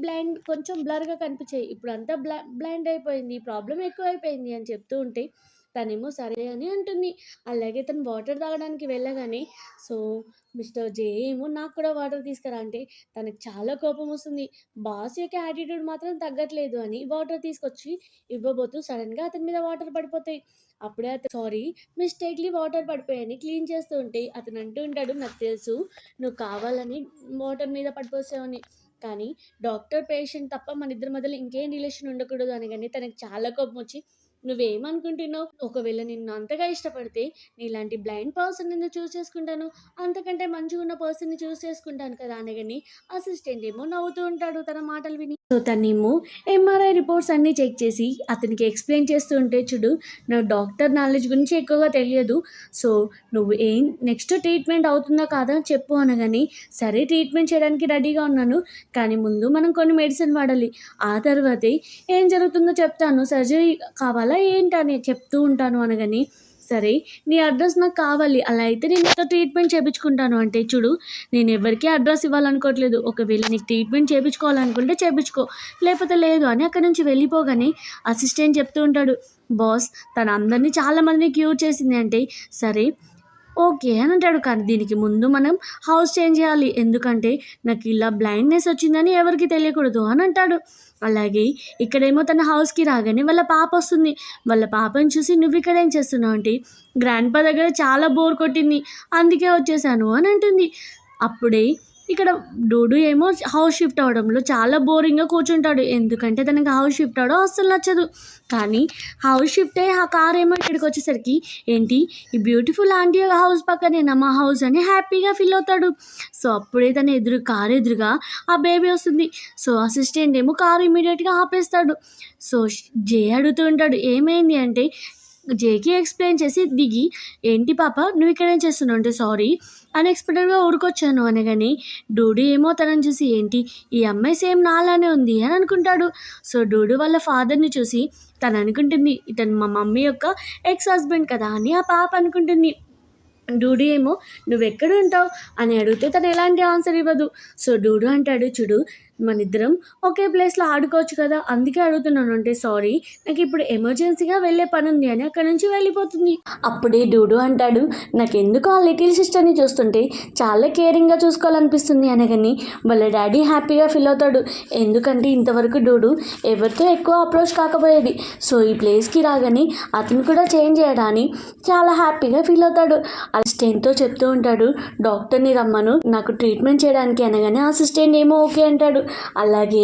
కొంచెం బ్లర్గా కనిపించాయి, ఇప్పుడు అంతా బ్లైండ్ అయిపోయింది, ప్రాబ్లం ఎక్కువ అయిపోయింది అని చెప్తూ ఉంటే, తనేమో సరే అని అంటుంది. అలాగే తను వాటర్ తాగడానికి వెళ్ళగానే, సో మిస్టర్ జే ఏమో నాకు కూడా వాటర్ తీసుకురా అంటే తనకు చాలా కోపం వస్తుంది, బాస్ యొక్క యాటిట్యూడ్ మాత్రం తగ్గట్లేదు అని వాటర్ తీసుకొచ్చి ఇవ్వబోతూ సడన్గా అతని మీద వాటర్ పడిపోతాయి. అప్పుడే అతను సారీ మిస్టేక్లీ వాటర్ పడిపోయాయని క్లీన్ చేస్తూ ఉంటే అతను అంటూ ఉంటాడు, నాకు తెలుసు నువ్వు కావాలని వాటర్ మీద పడిపోసావని, కానీ డాక్టర్ పేషెంట్ తప్ప మన ఇద్దరి మధ్యలో ఇంకేం రిలేషన్ ఉండకూడదు అని, కానీ తనకు చాలా కోపం వచ్చి, నువ్వేమనుకుంటున్నావు, ఒకవేళ నిన్ను అంతగా ఇష్టపడితే నీలాంటి బ్లైండ్ పర్సన్ నిన్ను చూస్ చేసుకుంటాను, అంతకంటే మంచిగా ఉన్న పర్సన్ని చూస్ చేసుకుంటాను కదా అనగాని, అసిస్టెంట్ ఏమో నవ్వుతూ ఉంటాడు తన మాటలు విని. సో తనేమో ఎంఆర్ఐ రిపోర్ట్స్ అన్నీ చెక్ చేసి అతనికి ఎక్స్ప్లెయిన్ చేస్తూ ఉంటే, చూడు నా డాక్టర్ నాలెడ్జ్ గురించి ఎక్కువగా తెలియదు, సో నువ్వు ఏం నెక్స్ట్ ట్రీట్మెంట్ అవుతుందా కాదా చెప్పు అనగాని, సరే ట్రీట్మెంట్ చేయడానికి రెడీగా ఉన్నాను, కానీ ముందు మనం కొన్ని మెడిసిన్ వాడాలి, ఆ తర్వాతే ఏం జరుగుతుందో చెప్తాను, సర్జరీ కావాలా ఏంటని చెప్తూ ఉంటాను అనగాని, సరే నీ అడ్రస్ నాకు కావాలి, అలా అయితే నేను ట్రీట్మెంట్ చేయించుకుంటాను అంటే, చూడు నేను ఎవరికీ అడ్రస్ ఇవ్వాలనుకోవట్లేదు, ఒకవేళ నీకు ట్రీట్మెంట్ చేయించుకోవాలనుకుంటే చేయించుకో, లేకపోతే లేదు అని అక్కడి నుంచి వెళ్ళిపోగానే అసిస్టెంట్ చెప్తూ ఉంటాడు, బాస్ తను అందరినీ చాలామందిని క్యూర్ చేసింది అంటే, సరే ఓకే అని అంటాడు. కానీ దీనికి ముందు మనం హౌస్ చేంజ్ చేయాలి. ఎందుకంటే నాకు ఇలా బ్లైండ్‌నెస్ వచ్చిందని ఎవరికీ తెలియకూడదు అని అంటాడు. అలాగే ఇక్కడేమో తన హౌస్‌కి రాగానే వాళ్ళ పాప వస్తుంది. వాళ్ళ పాపని చూసి "నువ్విక్కడ ఏం చేస్తున్నావు" అంటే గ్రాండ్‌పా దగ్గర చాలా బోర్ కొట్టింది. అందుకే వచ్చేసాను అని అంటుంది. అప్పుడే ఇక్కడ డూడు ఏమో హౌస్ షిఫ్ట్ అవ్వడంలో చాలా బోరింగ్‌గా కూర్చుంటాడు. ఎందుకంటే తనకి హౌస్ షిఫ్ట్ అవ్వడం అస్సలు నచ్చదు. కానీ హౌస్ షిఫ్ట్ అయ్యి ఆ కారేమో ఇక్కడికొచ్చేసరికి ఏంటి ఈ బ్యూటిఫుల్ ఆంటీ హౌస్ పక్కనేనా మా హౌస్ అని హ్యాపీగా ఫీల్ అవుతాడు. సో అప్పుడే తన కారు ఎదురుగా ఆ బేబీ వస్తుంది. సో అసిస్టెంట్ ఏమో కారు ఇమ్మీడియట్‌గా ఆపేస్తాడు. సో జే అడుగుతూ ఉంటాడు ఏమైంది అంటే జేకి ఎక్స్ప్లెయిన్ చేసి దిగి ఏంటి పాప నువ్వు ఇక్కడ ఏం చేస్తున్నావు అంటే సారీ అన్ఎక్స్పెక్టెడ్గా ఊరికొచ్చాను అనగానే డూడు ఏమో తనని చూసి ఏంటి ఈ అమ్మాయి సేమ్ నాలానే ఉంది అని అనుకుంటాడు. సో డూడు వాళ్ళ ఫాదర్ని చూసి తను అనుకుంటుంది ఇతను మా మమ్మీ యొక్క ఎక్స్ హస్బెండ్ కదా అని ఆ పాప అనుకుంటుంది. డూడు ఏమో నువ్వెక్కడ ఉంటావు అని అడిగితే తను ఎలాంటి ఆన్సర్ ఇవ్వదు. సో డూడు అంటాడు చూడు మన ఇద్దరం ఒకే ప్లేస్లో ఆడుకోవచ్చు కదా అందుకే అడుగుతున్నాను అంటే సారీ నాకు ఇప్పుడు ఎమర్జెన్సీగా వెళ్ళే పని ఉంది అని అక్కడ నుంచి వెళ్ళిపోతుంది. అప్పుడే డూడు అంటాడు నాకెందుకు ఆ లిటిల్ సిస్టర్ని చూస్తుంటే చాలా కేరింగ్గా చూసుకోవాలనిపిస్తుంది అనగాని వాళ్ళ డాడీ హ్యాపీగా ఫీల్ అవుతాడు. ఎందుకంటే ఇంతవరకు డూడు ఎవరితో ఎక్కువ అప్రోచ్ కాకపోయేది. సో ఈ ప్లేస్కి రాగానే అతను కూడా చేంజ్ చేయడాన్ని చాలా హ్యాపీగా ఫీల్ అవుతాడు. అసిస్టెంట్తో చెప్తూ ఉంటాడు డాక్టర్ని రమ్మను నాకు ట్రీట్మెంట్ చేయడానికి అనగానే అసిస్టెంట్ ఏమో ఓకే అంటాడు. అలాగే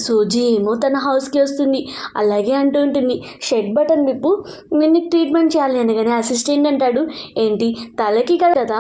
సూజీ ఏమో తన హౌస్కి వస్తుంది. అలాగే అంటూ ఉంటుంది షెడ్ బటన్ విప్పు నేను ట్రీట్మెంట్ చేయాలి అనగానే అసిస్టెంట్ అంటాడు ఏంటి తలకి కదా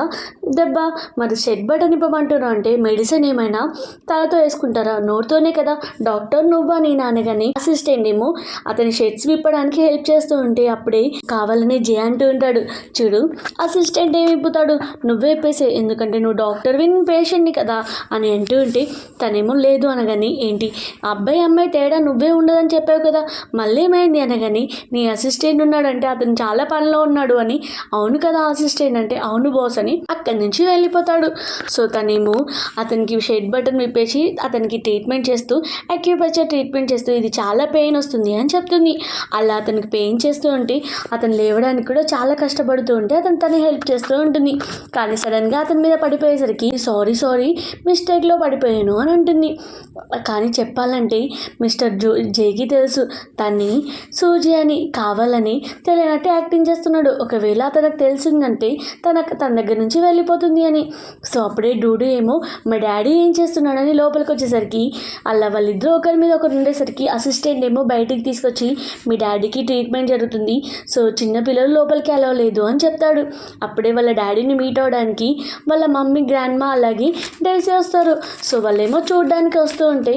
దెబ్బ మరి షెడ్ బటన్ ఇప్పమంటున్నావు అంటే మెడిసిన్ ఏమైనా తలతో వేసుకుంటారా నోటితోనే కదా డాక్టర్ నువ్వా నేను అనగానే అసిస్టెంట్ ఏమో అతని షెడ్స్ విప్పడానికి హెల్ప్ చేస్తూ ఉంటే అప్పుడే కావాలనే జే అంటూ ఉంటాడు చూడు అసిస్టెంట్ ఏమి విప్పుతాడు నువ్వే విప్పేసే ఎందుకంటే నువ్వు డాక్టర్ విన్ పేషెంట్ని కదా అని అంటూ ఉంటే తనేమో లేదు అనగాని ఏంటి అబ్బాయి అమ్మాయి తేడా నువ్వే ఉండదని చెప్పావు కదా మళ్ళీ ఏమైంది అనగాని నీ అసిస్టెంట్ ఉన్నాడంటే అతను చాలా పనిలో ఉన్నాడు అని అవును కదా అసిస్టెంట్ అంటే అవును బాస్ అని అక్కడి నుంచి వెళ్ళిపోతాడు. సో తనేమో అతనికి షెడ్ బటన్ విప్పేసి అతనికి ట్రీట్మెంట్ చేస్తూ అక్యూపంక్చర్ ట్రీట్మెంట్ చేస్తూ ఇది చాలా పెయిన్ వస్తుంది అని చెప్తుంది. అలా అతనికి పెయిన్ చేస్తూ ఉంటే అతను లేవడానికి కూడా చాలా కష్టపడుతూ ఉంటే అతను తను హెల్ప్ చేస్తూ ఉంటుంది. కానీ సడన్గా అతని మీద పడిపోయేసరికి సారీ మిస్టేక్లో పడిపోయాను అని ఉంటుంది. కానీ చెప్పాలంటే మిస్టర్ జేకి తెలుసు తన్ని సూజీ అని కావాలని తెలియనట్టు యాక్టింగ్ చేస్తున్నాడు. ఒకవేళ తనకు తెలిసిందంటే తన దగ్గర నుంచి వెళ్ళిపోతుంది అని. సో అప్పుడే డూడు ఏమో మా డాడీ ఏం చేస్తున్నాడని లోపలికి వచ్చేసరికి అలా వాళ్ళిద్దరూ ఒకరి మీద ఒకరు ఉండేసరికి అసిస్టెంట్ ఏమో బయటికి తీసుకొచ్చి మీ డాడీకి ట్రీట్మెంట్ జరుగుతుంది సో చిన్నపిల్లలు లోపలికి అలవ్ లేదు అని చెప్తాడు. అప్పుడే వాళ్ళ డాడీని మీట్ అవ్వడానికి వాళ్ళ మమ్మీ గ్రాండ్మా అలాగే డేసీ వస్తారు. సో వాళ్ళేమో చూడడానికి వస్తూ ఉంటే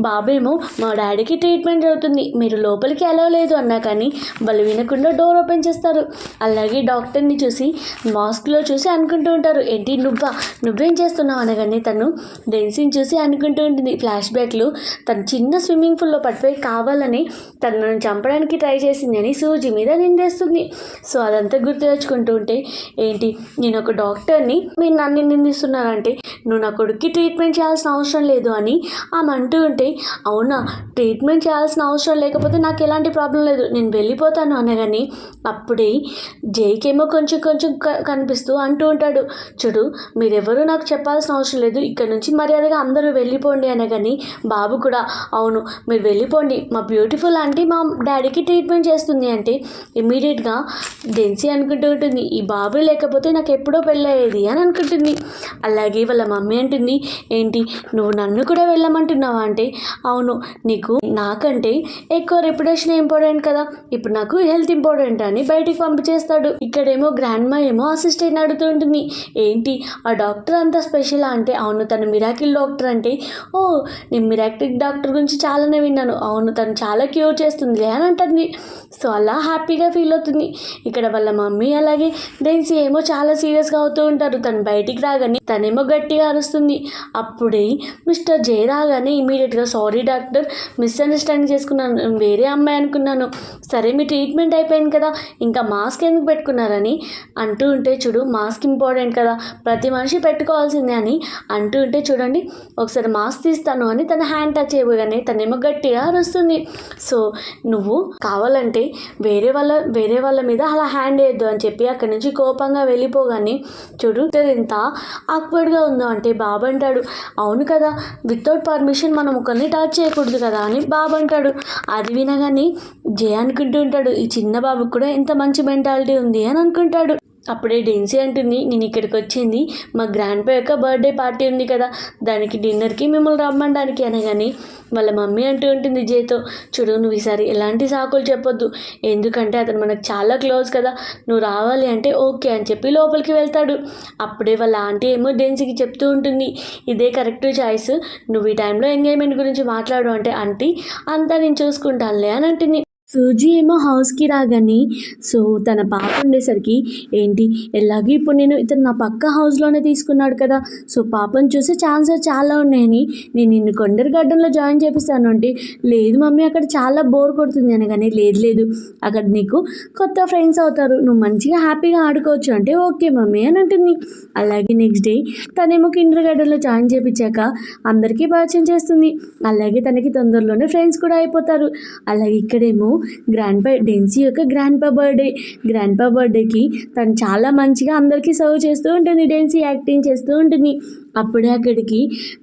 బాబేమో మా డాడీకి ట్రీట్మెంట్ జరుగుతుంది మీరు లోపలికి అలవ్ లేదు అన్నా కానీ వాళ్ళు వినకుండా డోర్ ఓపెన్ చేస్తారు. అలాగే డాక్టర్ని చూసి మాస్క్లో చూసి అనుకుంటూ ఉంటారు ఏంటి నువ్వేం చేస్తున్నావు అనగానే తను డెన్సీని చూసి అనుకుంటూ ఉంటుంది ఫ్లాష్ బ్యాక్లో తను చిన్న స్విమ్మింగ్ పూల్లో పడిపోయి కావాలని తనను చంపడానికి ట్రై చేసింది అని సూజీ మీద నిందేస్తుంది. సో అదంతా గుర్తు తెచ్చుకుంటూ ఉంటే ఏంటి నేను ఒక డాక్టర్ని మీరు నన్ను నిందిస్తున్నారంటే నువ్వు నా కొడుక్కి ట్రీట్మెంట్ చేయాల్సిన అవసరం లేదు అని ఆమె అంటూ ఉంటే అవునా ట్రీట్మెంట్ చేయాల్సిన అవసరం లేకపోతే నాకు ఎలాంటి ప్రాబ్లం లేదు నేను వెళ్ళిపోతాను అనగాని అప్పుడే జైకేమో కొంచెం కనిపిస్తూ అంటూ ఉంటాడు చూడు మీరెవరూ నాకు చెప్పాల్సిన అవసరం లేదు ఇక్కడ నుంచి మర్యాదగా అందరూ వెళ్ళిపోండి అనగాని బాబు కూడా అవును మీరు వెళ్ళిపోండి మా బ్యూటిఫుల్ ఆంటీ మా డాడీకి ట్రీట్మెంట్ చేస్తుంది అంటే ఇమ్మీడియట్గా డెన్సీ అనుకుంటూ ఉంటుంది ఈ బాబు లేకపోతే నాకు ఎప్పుడో పెళ్ళయ్యేది అని అనుకుంటుంది. అలాగే వాళ్ళ మమ్మీ అంటుంది ఏంటి నువ్వు నన్ను కూడా వెళ్ళమంటున్నావా అంటే అవును నీకు నాకంటే ఎక్కువ రెప్యుటేషన్ ఇంపార్టెంట్ కదా ఇప్పుడు నాకు హెల్త్ ఇంపార్టెంట్ అని బయటికి పంపించేస్తాడు. ఇక్కడేమో గ్రాండ్మా ఏమో అసిస్టెంట్ అడుగుతూ ఉంటుంది ఏంటి ఆ డాక్టర్ అంత స్పెషల్ అంటే అవును తను మిరాకిల్ డాక్టర్ అంటే ఓ నేను మిరాకిల్ డాక్టర్ గురించి చాలానే విన్నాను అవును తను చాలా క్యూర్ చేస్తుంది అని అంటుంది. సో అలా హ్యాపీగా ఫీల్ అవుతుంది. ఇక్కడ వాళ్ళ మమ్మీ అలాగే డెన్సీ ఏమో చాలా సీరియస్గా అవుతూ ఉంటారు. తను బయటికి రాగానే తనేమో గట్టిగా అరుస్తుంది. అప్పుడే మిస్టర్ మిస్టర్ జే రాగానే ఇమీడియట్గా సారీ డాక్టర్, మిస్అండర్స్టాండింగ్ చేసుకున్నాను, వేరే అమ్మాయి అనుకున్నాను, సరే మీ ట్రీట్మెంట్ అయిపోయింది కదా ఇంకా మాస్క్ ఎందుకు పెట్టుకున్నారని అంటూ ఉంటే, చూడు మాస్క్ ఇంపార్టెంట్ కదా ప్రతి మనిషి పెట్టుకోవాల్సిందే అని అంటూ ఉంటే, చూడండి ఒకసారి మాస్క్ తీస్తాను అని తన హ్యాండ్ టచ్ చేయగానే తనేమో గట్టిగా అరుస్తుంది. సో నువ్వు కావాలంటే వేరే వాళ్ళ మీద అలా హ్యాండ్ వేయద్దు అని చెప్పి అక్కడి నుంచి కోపంగా వెళ్ళిపోగానే, చూడు ఎంత ఆక్వర్డ్గా ఉందో అంటే బాబు అంటాడు, అవును కదా వితౌట్ పర్మిషన్ మనం ఒకరిని టచ్ చేయకూడదు కదా అని బాబు అంటాడు. అది వినగానే జే అనుకుంటూ ఉంటాడు, ఈ చిన్న బాబుకి కూడా ఎంత మంచి మెంటాలిటీ ఉంది అని అనుకుంటాడు. అప్పుడే డెన్సీ అంటుంది, నేను ఇక్కడికి వచ్చింది మా గ్రాండ్ పా యొక్క బర్త్డే పార్టీ ఉంది కదా దానికి డిన్నర్కి మిమ్మల్ని రమ్మడానికి అనగానే వాళ్ళ మమ్మీ అంటూ ఉంటుంది జేతో, చూడు నువ్వు ఈసారి ఎలాంటి సాకులు చెప్పొద్దు, ఎందుకంటే అతను మనకు చాలా క్లోజ్ కదా, నువ్వు రావాలి అంటే ఓకే అని చెప్పి లోపలికి వెళ్తాడు. అప్పుడే వాళ్ళ ఆంటీ ఏమో డెన్సీకి చెప్తూ ఉంటుంది, ఇదే కరెక్ట్ చాయిస్, నువ్వు ఈ టైంలో ఎంగేజ్మెంట్ గురించి మాట్లాడు అంటే ఆంటీ అంతా నేను చూసుకుంటానులే అని అంటుంది. సూజీ ఏమో హౌస్కి రాగానే సో తన పాప ఉండేసరికి, ఏంటి ఎలాగో ఇప్పుడు ఇతను నా పక్క హౌస్లోనే తీసుకున్నాడు కదా, సో పాపను చూసే ఛాన్సెస్ చాలా ఉన్నాయని నేను నిన్ను కొండర్ గార్డెన్లో జాయిన్ చేపిస్తాను అంటే, లేదు మమ్మీ అక్కడ చాలా బోర్ కొడుతుంది అనగానే, లేదు అక్కడ నీకు కొత్త ఫ్రెండ్స్ అవుతారు, నువ్వు మంచిగా హ్యాపీగా ఆడుకోవచ్చు అంటే ఓకే మమ్మీ అని అంటుంది. అలాగే నెక్స్ట్ డే తనేమో కిండర్ గార్డెన్లో జాయిన్ చేయించాక అందరికీ పరిచయం చేస్తుంది. అలాగే తనకి తొందరలోనే ఫ్రెండ్స్ కూడా అయిపోతారు. అలాగే ఇక్కడేమో డెన్సీ యొక్క గ్రాండ్ పా బర్త్డేకి తను చాలా మంచిగా అందరికీ సర్వ్ చేస్తూ ఉంటుంది, డెన్సీ యాక్టింగ్ చేస్తూ ఉంటుంది. అప్పుడే అక్కడికి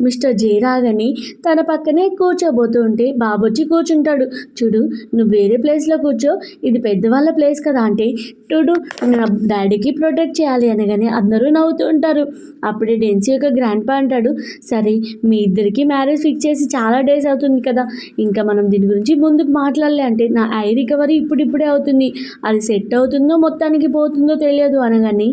మిస్టర్ జే రాగానే తన పక్కనే కూర్చోబోతూ ఉంటే బాబు వచ్చి కూర్చుంటాడు, చూడు నువ్వు వేరే ప్లేస్లో కూర్చో, ఇది పెద్దవాళ్ళ ప్లేస్ కదా అంటే, చూడు నా డాడీకి ప్రొటెక్ట్ చేయాలి అనగానే అందరూ నవ్వుతూ ఉంటారు. అప్పుడే డెన్సీ యొక్క గ్రాండ్ పా అంటాడు, సరే మీ ఇద్దరికి మ్యారేజ్ ఫిక్స్ చేసి చాలా డేస్ అవుతుంది కదా, ఇంకా మనం దీని గురించి ముందుకు మాట్లాడలే అంటే, నా ఐ రికవరీ ఇప్పుడిప్పుడే అవుతుంది, అది సెట్ అవుతుందో మొత్తానికి పోతుందో తెలియదు అనగానే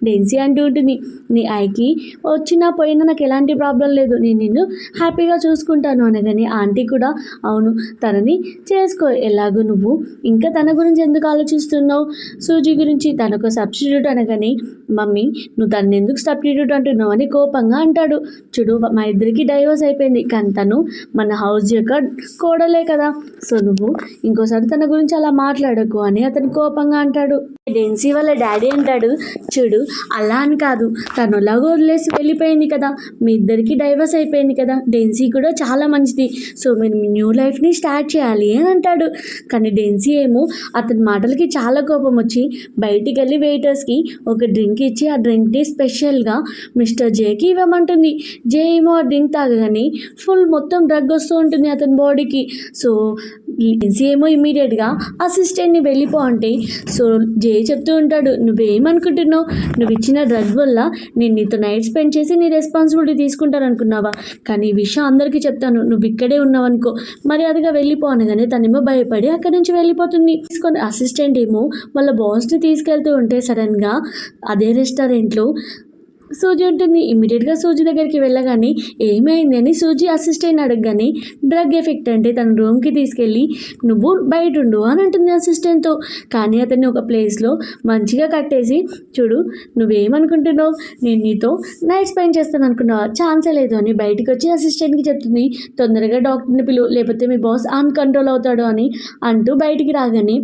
డెన్సీ అంటూ ఉంటుంది, నీ ఐకి వచ్చినా పోయినా నాకు ఎలాంటి ప్రాబ్లం లేదు, నేను నిన్ను హ్యాపీగా చూసుకుంటాను అనగానే ఆంటీ కూడా, అవును తనని చేసుకో, ఎలాగో నువ్వు ఇంకా తన గురించి ఎందుకు ఆలోచిస్తున్నావు, సూజీ గురించి తనకు సబ్స్టిట్యూట్ అనగానే, మమ్మీ నువ్వు తను ఎందుకు సబ్స్టిట్యూట్ అంటున్నావు అని కోపంగా అంటాడు. చూడు మా ఇద్దరికి డైవర్స్ అయిపోయింది, కానీ తను మన హౌస్ యొక్క కోడలే కదా, సో నువ్వు ఇంకోసారి తన గురించి అలా మాట్లాడకు అని అతను కోపంగా అంటాడు. డెన్సీ వాళ్ళ డాడీ అంటాడు, చూడు అలా అని కాదు, తను ఎలాగో వదిలేసి వెళ్ళిపోయింది కదా, మీ ఇద్దరికి డైవర్స్ అయిపోయింది కదా, డెన్సీ కూడా చాలా మంచిది, సో మీరు మీ న్యూ లైఫ్ని స్టార్ట్ చేయాలి అని అంటాడు. కానీ డెన్సీ ఏమో అతని మాటలకి చాలా కోపం వచ్చి బయటికి వెళ్ళి వెయిటర్స్కి ఒక డ్రింక్ ఇచ్చి ఆ డ్రింక్ని స్పెషల్గా మిస్టర్ జేకి ఇవ్వమంటుంది. జే ఏమో ఆ డ్రింక్ తాగగానే ఫుల్ మొత్తం డ్రగ్ వస్తూ ఉంటుంది అతని బాడీకి. సో డెన్సీ ఏమో ఇమీడియట్గా అసిస్టెంట్ని వెళ్ళిపో అంటే, సో జే చెప్తూ ఉంటాడు, నువ్వేమనుకుంటున్నావు, నువ్వు ఇచ్చిన డ్రగ్ వల్ల నేను నీతో నైట్ స్పెండ్ చేసి నీ రెస్పాన్సిబిలిటీ తీసుకుంటాను అనుకున్నావా, కానీ ఈ విషయం అందరికీ చెప్తాను, నువ్వు ఇక్కడే ఉన్నావు అనుకో, మర్యాదగా వెళ్ళిపో అనగానే తనేమో భయపడి అక్కడి నుంచి వెళ్ళిపోతుంది. తీసుకొని అసిస్టెంట్ ఏమో వాళ్ళ బాస్ని తీసుకెళ్తూ ఉంటే సడన్గా అదే రెస్టారెంట్లో సూజీ ఉంటుంది. ఇమ్మీడియట్గా సూజీ దగ్గరికి వెళ్ళగానే ఏమైంది అని సూజీ అసిస్టెంట్ అడగగానే, డ్రగ్ ఎఫెక్ట్ అంటే తన రూమ్కి తీసుకెళ్ళి నువ్వు బయట ఉండు అని అంటుంది అసిస్టెంట్తో. కానీ అతన్ని ఒక ప్లేస్లో మంచిగా కట్టేసి, చూడు నువ్వేమనుకుంటున్నావు, నేను నీతో నైట్ స్పెండ్ చేస్తాను అనుకున్నావా, ఛాన్సే లేదు అని బయటకు వచ్చి అసిస్టెంట్కి చెప్తుంది, తొందరగా డాక్టర్ని పిలువు లేకపోతే మీ బాస్ అన్కంట్రోల్ అవుతాడు అని అంటూ బయటికి రాగానే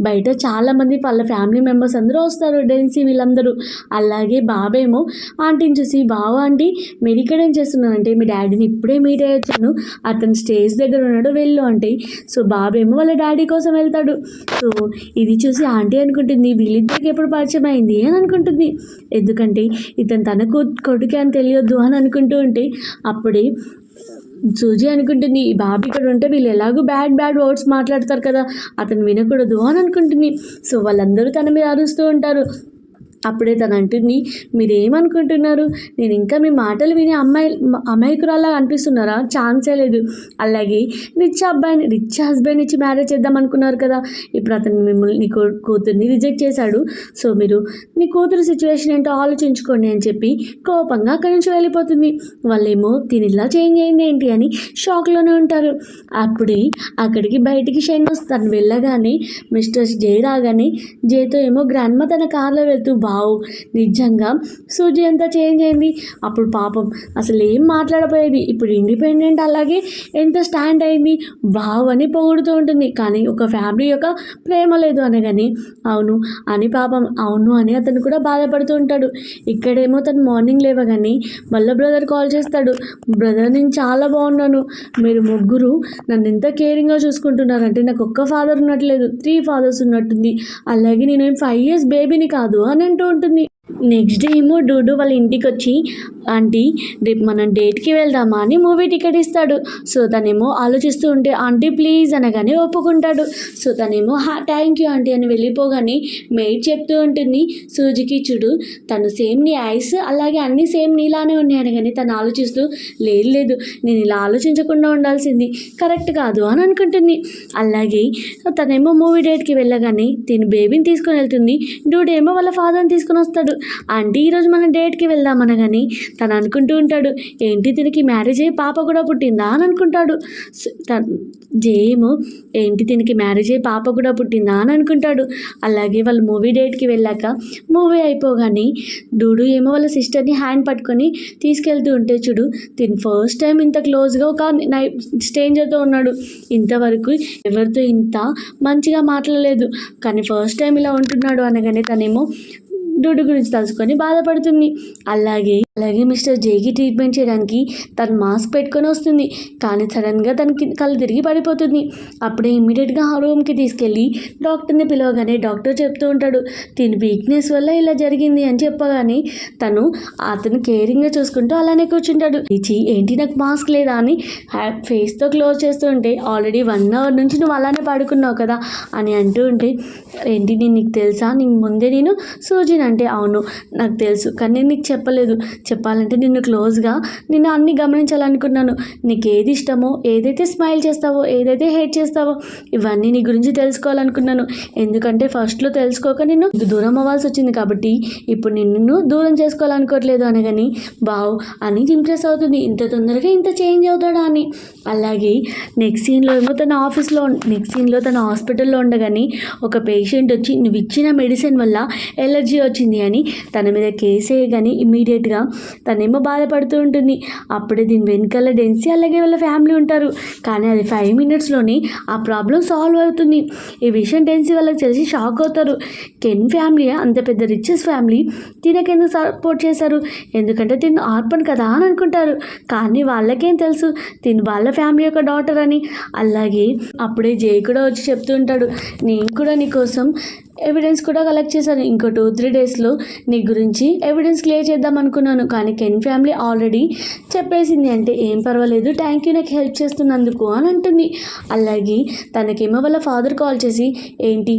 బయట చాలామంది వాళ్ళ ఫ్యామిలీ మెంబర్స్ అందరూ వస్తారు, డెన్సీ వీళ్ళందరూ. అలాగే బాబేమో ఆంటీని చూసి, బావ ఆంటీ మీరు ఇక్కడ ఏం చేస్తున్నారంటే, మీ డాడీని ఇప్పుడే మీట్ అయ్యొచ్చాను, అతను స్టేజ్ దగ్గర ఉన్నాడు వెళ్ళు అంటే, సో బాబేమో వాళ్ళ డాడీ కోసం వెళ్తాడు. సో ఇది చూసి ఆంటీ అనుకుంటుంది, వీళ్ళిద్దరికి ఎప్పుడు పరిచయం అయింది అని అనుకుంటుంది, ఎందుకంటే ఇతను తన కొడుకే అని తెలియొద్దు అని అనుకుంటూ ఉంటే, అప్పుడే సూజీ అనుకుంటుంది, ఈ బాబు ఇక్కడ ఉంటే వీళ్ళు ఎలాగో బ్యాడ్ వర్డ్స్ మాట్లాడతారు కదా, అతను వినకూడదు అని అనుకుంటుంది. సో వాళ్ళందరూ తన మీద అరుస్తూ ఉంటారు. అప్పుడే తను అంటుంది, మీరేమనుకుంటున్నారు, నేను ఇంకా మీ మాటలు విని అమాయకురాలా అనిపిస్తున్నారా, ఛాన్సే లేదు, అలాగే రిచ్ హస్బెండ్ ఇచ్చి మ్యారేజ్ చేద్దాం అనుకున్నారు కదా, ఇప్పుడు అతను మిమ్మల్ని నీ కూతుర్ని రిజెక్ట్ చేశాడు, సో మీరు మీ కూతురు సిచ్యువేషన్ ఏంటో ఆలోచించుకోండి అని చెప్పి కోపంగా అక్కడి నుంచి వెళ్ళిపోతుంది. వాళ్ళేమో తినిలా చేంజ్ అయింది ఏంటి అని షాక్లోనే ఉంటారు. అప్పుడే అక్కడికి బయటికి షైన్ వస్తాను వెళ్ళగానే మిస్టర్ జే రాగానే జేతో ఏమో గ్రాండ్మా తన కార్లో వెళ్తూ, వావ్, నిజంగా సూజీ అంతా చేంజ్ అయింది. అప్పుడు పాపం అసలు ఏం మాట్లాడపోయేది, ఇప్పుడు ఇండిపెండెంట్, అలాగే ఎంత స్టాండ్ అయింది, వావ్ అని పొగుడుతూ ఉంటుంది. కానీ ఒక ఫ్యామిలీ యొక్క ప్రేమ లేదు అనగాని అవును అని పాపం అవును అని అతను కూడా బాధపడుతూ ఉంటాడు. ఇక్కడేమో తను మార్నింగ్ లేవగానే వాళ్ళ బ్రదర్ కాల్ చేస్తాడు. బ్రదర్, నేను చాలా బాగున్నాను, మీరు ముగ్గురు నన్ను ఎంత కేరింగ్గా చూసుకుంటున్నారంటే నాకు ఒక్క ఫాదర్ ఉన్నట్లేదు, 3 ఫాదర్స్ ఉన్నట్టుంది, అలాగే నేను 5 years బేబీని కాదు అని అంటూ ఉంటుంది. నెక్స్ట్ డే ఏమో డూడు వాళ్ళ ఇంటికి వచ్చి ఆంటీ రేపు మనం డేట్కి వెళ్దామా అని మూవీ టికెట్ ఇస్తాడు. సో తనేమో ఆలోచిస్తూ ఉంటే ఆంటీ ప్లీజ్ అనగానే ఒప్పుకుంటాడు. సో తనేమో థ్యాంక్ యూ ఆంటీ అని వెళ్ళిపోగానే మెయిడ్ చెప్తూ ఉంటుంది సూజికి, చూడు తను సేమ్ నీ ఐస్ అలాగే అన్నీ సేమ్ నీలానే ఉన్నాయి అనగానే తను ఆలోచిస్తూ లేదు లేదు నేను ఇలా ఆలోచించకుండా ఉండాల్సింది కరెక్ట్ కాదు అని అనుకుంటుంది. అలాగే తనేమో మూవీ డేట్కి వెళ్ళగానే తిని బేబీని తీసుకొని వెళ్తుంది. డూడేమో వాళ్ళ ఫాదర్ని తీసుకొని వస్తాడు. ఆంటీ ఈరోజు మనం డేట్కి వెళ్దాం అనగాని తను అనుకుంటూ ఉంటాడు, ఏంటి దీనికి మ్యారేజ్ అయ్యి పాప కూడా పుట్టిందా అని అనుకుంటాడు. జేమో ఏంటి దీనికి మ్యారేజ్ అయ్యి పాప కూడా పుట్టిందా అని అనుకుంటాడు. అలాగే వాళ్ళు మూవీ డేట్కి వెళ్ళాక మూవీ అయిపోగానే డూడు ఏమో వాళ్ళ సిస్టర్ని హ్యాండ్ పట్టుకొని తీసుకెళ్తూ ఉంటే చూడు తిని ఫస్ట్ టైం ఇంత క్లోజ్గా ఒక స్ట్రేంజర్తో ఉన్నాడు. ఇంతవరకు ఎవరితో ఇంత మంచిగా మాట్లాడలేదు, కానీ ఫస్ట్ టైం ఇలా ఉంటున్నాడు అనగానే తనేమో డూడు గురించి తలుచుకొని బాధపడుతుంది. అలాగే మిస్టర్ జేకి ట్రీట్మెంట్ చేయడానికి తను మాస్క్ పెట్టుకొని వస్తుంది. కానీ సడన్గా తనకి కళ్ళు తిరిగి పడిపోతుంది. అప్పుడే ఇమ్మీడియట్గా ఆ రూమ్కి తీసుకెళ్ళి డాక్టర్ని పిలవగానే డాక్టర్ చెప్తూ ఉంటాడు తిని వీక్నెస్ వల్ల ఇలా జరిగింది అని చెప్పగానే అతను కేరింగ్గా చూసుకుంటూ అలానే కూర్చుంటాడు. ఇచ్చి ఏంటి నాకు మాస్క్ లేదా అని ఫేస్తో క్లోజ్ చేస్తూ ఉంటే ఆల్రెడీ 1 hour నుంచి నువ్వు అలానే పడుకున్నావు కదా అని అంటూ ఉంటే ఏంటి నీకు తెలుసా ముందే నేను సూజిని అంటే అవును నాకు తెలుసు, కానీ నేను నీకు చెప్పాలంటే నిన్ను క్లోజ్గా నిన్ను అన్ని గమనించాలనుకున్నాను. నీకు ఏది ఇష్టమో, ఏదైతే స్మైల్ చేస్తావో, ఏదైతే హేట్ చేస్తావో ఇవన్నీ నీ గురించి తెలుసుకోవాలనుకున్నాను. ఎందుకంటే ఫస్ట్లో తెలుసుకోక నిన్ను దూరం అవ్వాల్సి వచ్చింది, కాబట్టి ఇప్పుడు నిన్ను దూరం చేసుకోవాలనుకోవట్లేదు అనగాని బావ్ అని ఇంప్రెస్ అవుతుంది. ఇంత తొందరగా ఇంత చేంజ్ అవుతాడా అని. అలాగే నెక్స్ట్ సీన్లో ఏమో తన హాస్పిటల్లో ఉండగానే ఒక పేషెంట్ వచ్చి నువ్వు ఇచ్చిన మెడిసిన్ వల్ల ఎలర్జీ వచ్చింది అని తన మీద కేసు వేయగానే ఇమీడియట్గా తనేమో బాధపడుతూ ఉంటుంది. అప్పుడే దీని వెనకాల డెన్సీ అలాగే వాళ్ళ ఫ్యామిలీ ఉంటారు. కానీ అది 5 minutesలోనే ఆ ప్రాబ్లం సాల్వ్ అవుతుంది. ఈ విషయం డెన్సీ వాళ్ళకి తెలిసి షాక్ అవుతారు. కెన్ ఫ్యామిలీ అంత పెద్ద రిచెస్ట్ ఫ్యామిలీ తినకెందుకు సపోర్ట్ చేశారు, ఎందుకంటే తిను ఆర్పన్ కదా అని అనుకుంటారు. కానీ వాళ్ళకేం తెలుసు తిను వాళ్ళ ఫ్యామిలీ యొక్క డాటర్ అని. అలాగే అప్పుడే జై కూడా వచ్చి చెప్తూ ఉంటాడు నేను కూడా నీకోసం ఎవిడెన్స్ కూడా కలెక్ట్ చేశాను, ఇంకో 2-3 daysలో నీ గురించి ఎవిడెన్స్ క్లియర్ చేద్దాం అనుకున్నాను, కానీ కెన్ ఫ్యామిలీ ఆల్రెడీ చెప్పేసింది అంటే ఏం పర్వాలేదు థ్యాంక్ యూ నాకు హెల్ప్ చేస్తున్నందుకు అని అంటుంది. అలాగే తనకేమో వాళ్ళ ఫాదర్ కాల్ చేసి ఏంటి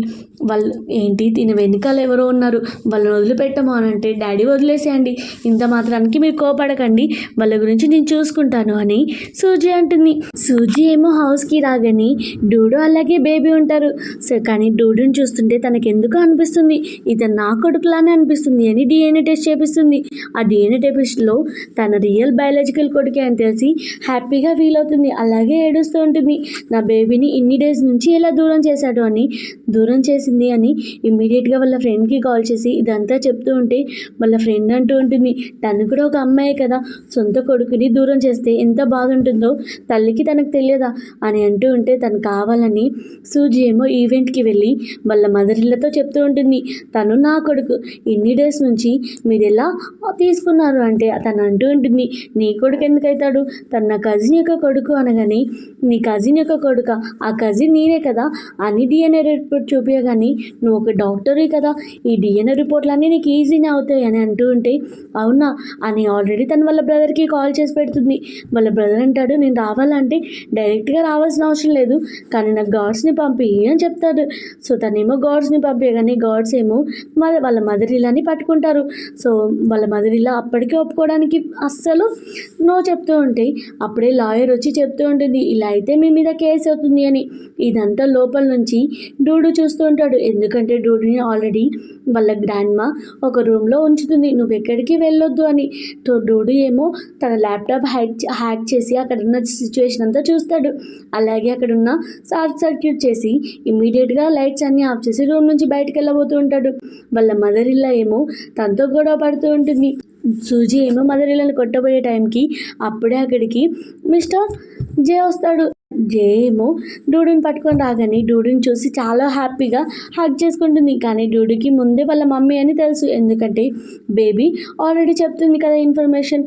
దీని వెనకాల ఎవరో ఉన్నారు వాళ్ళని వదిలిపెట్టము అని అంటే డాడీ వదిలేసేయండి, ఇంత మాత్రానికి మీరు కోపడకండి, వాళ్ళ గురించి నేను చూసుకుంటాను అని సూజీ అంటుంది. సూజీ ఏమో హౌస్కి రాగానే డూడు అలాగే బేబీ ఉంటారు. సో కానీ డూడుని చూస్తుంటే తనకి ఎందుకు అనిపిస్తుంది ఇతను నా కొడుకులానే అనిపిస్తుంది అని DNA టెస్ట్ చేపిస్తుంది. ఆ DNA టెస్ట్లో తన రియల్ బయాలజికల్ కొడుకే అని తెలిసి హ్యాపీగా ఫీల్ అవుతుంది. అలాగే ఏడుస్తూ ఉంటుంది నా బేబీని ఇన్ని డేస్ నుంచి ఎలా దూరం చేసింది అని ఇమ్మీడియట్గా వాళ్ళ ఫ్రెండ్కి కాల్ చేసి ఇదంతా చెప్తూ ఉంటే వాళ్ళ ఫ్రెండ్ అంటూ ఉంటుంది తను కూడా ఒక అమ్మాయి కదా, సొంత కొడుకుని దూరం చేస్తే ఎంత బాధ ఉంటుందో తల్లికి తనకు తెలియదా అని అంటూ ఉంటే తను కావాలని సూజీ ఏమో ఈవెంట్కి వెళ్ళి వాళ్ళ మదర్లతో చెప్తూ ఉంటుంది తను నా కొడుకు, ఇన్ని డేస్ నుంచి మీరు ఎలా తీసుకున్నారు అంటే తను అంటూ ఉంటుంది నీ కొడుకు ఎందుకైతాడు, తన నా కజిన్ యొక్క కొడుకు అనగానే నీ కజిన్ యొక్క కొడుక, ఆ కజిన్ నేనే కదా అని DNA రిపోర్ట్ చూపించగానే నువ్వు ఒక డాక్టరే కదా ఈ DNA రిపోర్ట్లన్నీ నీకు ఈజీనే అవుతాయి అని అంటూ ఉంటే అవునా అని ఆల్రెడీ తను వాళ్ళ బ్రదర్కి కాల్ చేసి పెడుతుంది. వాళ్ళ బ్రదర్ అంటాడు నేను రావాలంటే డైరెక్ట్గా రావాల్సిన అవసరం లేదు, కానీ నాకు గాడ్స్ని పంపి అని చెప్తాడు. సో తనేమో గాడ్స్ని పంపించగానే గాడ్స్ ఏమో వాళ్ళ మదర్ ఇలాని పట్టుకుంటారు. సో వాళ్ళ మదర్ ఇలా అప్పటికే ఒప్పుకోవడానికి అస్సలు నో చెప్తూ ఉంటే అప్పుడే లాయర్ వచ్చి చెప్తూ ఉంటుంది ఇలా అయితే మీ మీద కేసు అవుతుంది అని. ఇదంతా లోపల నుంచి డూడు చూస్తూ ఉంటాడు, ఎందుకంటే డూడుని ఆల్రెడీ వాళ్ళ గ్రాండ్మా ఒక రూమ్లో ఉంచుతుంది నువ్వు ఎక్కడికి వెళ్ళొద్దు అని. డూడు ఏమో తన ల్యాప్టాప్ హ్యాక్ చేసి అక్కడ ఉన్న సిచ్యువేషన్ అంతా చూస్తాడు. అలాగే అక్కడ ఉన్న షార్ట్ సర్క్యూట్ చేసి ఇమ్మీడియట్గా లైట్స్ అన్నీ ఆఫ్ చేసి రూమ్ నుంచి నుంచి బయటకు వెళ్ళబోతూ ఉంటాడు. వాళ్ళ మదర్ ఇల్లా ఏమో తనతో గొడవ పడుతూ ఉంటుంది. సూజీ ఏమో మదర్ ఇల్లని కొట్టబోయే టైంకి అప్పుడే అక్కడికి మిస్టర్ జే వస్తాడు. జే ఏమో డూడుని పట్టుకొని రాగానే డూడుని చూసి చాలా హ్యాపీగా హగ్ చేసుకుంటుంది. కానీ డూడుకి ముందే వాళ్ళ మమ్మీ అని తెలుసు, ఎందుకంటే బేబీ ఆల్రెడీ చెప్తుంది కదా ఇన్ఫర్మేషన్.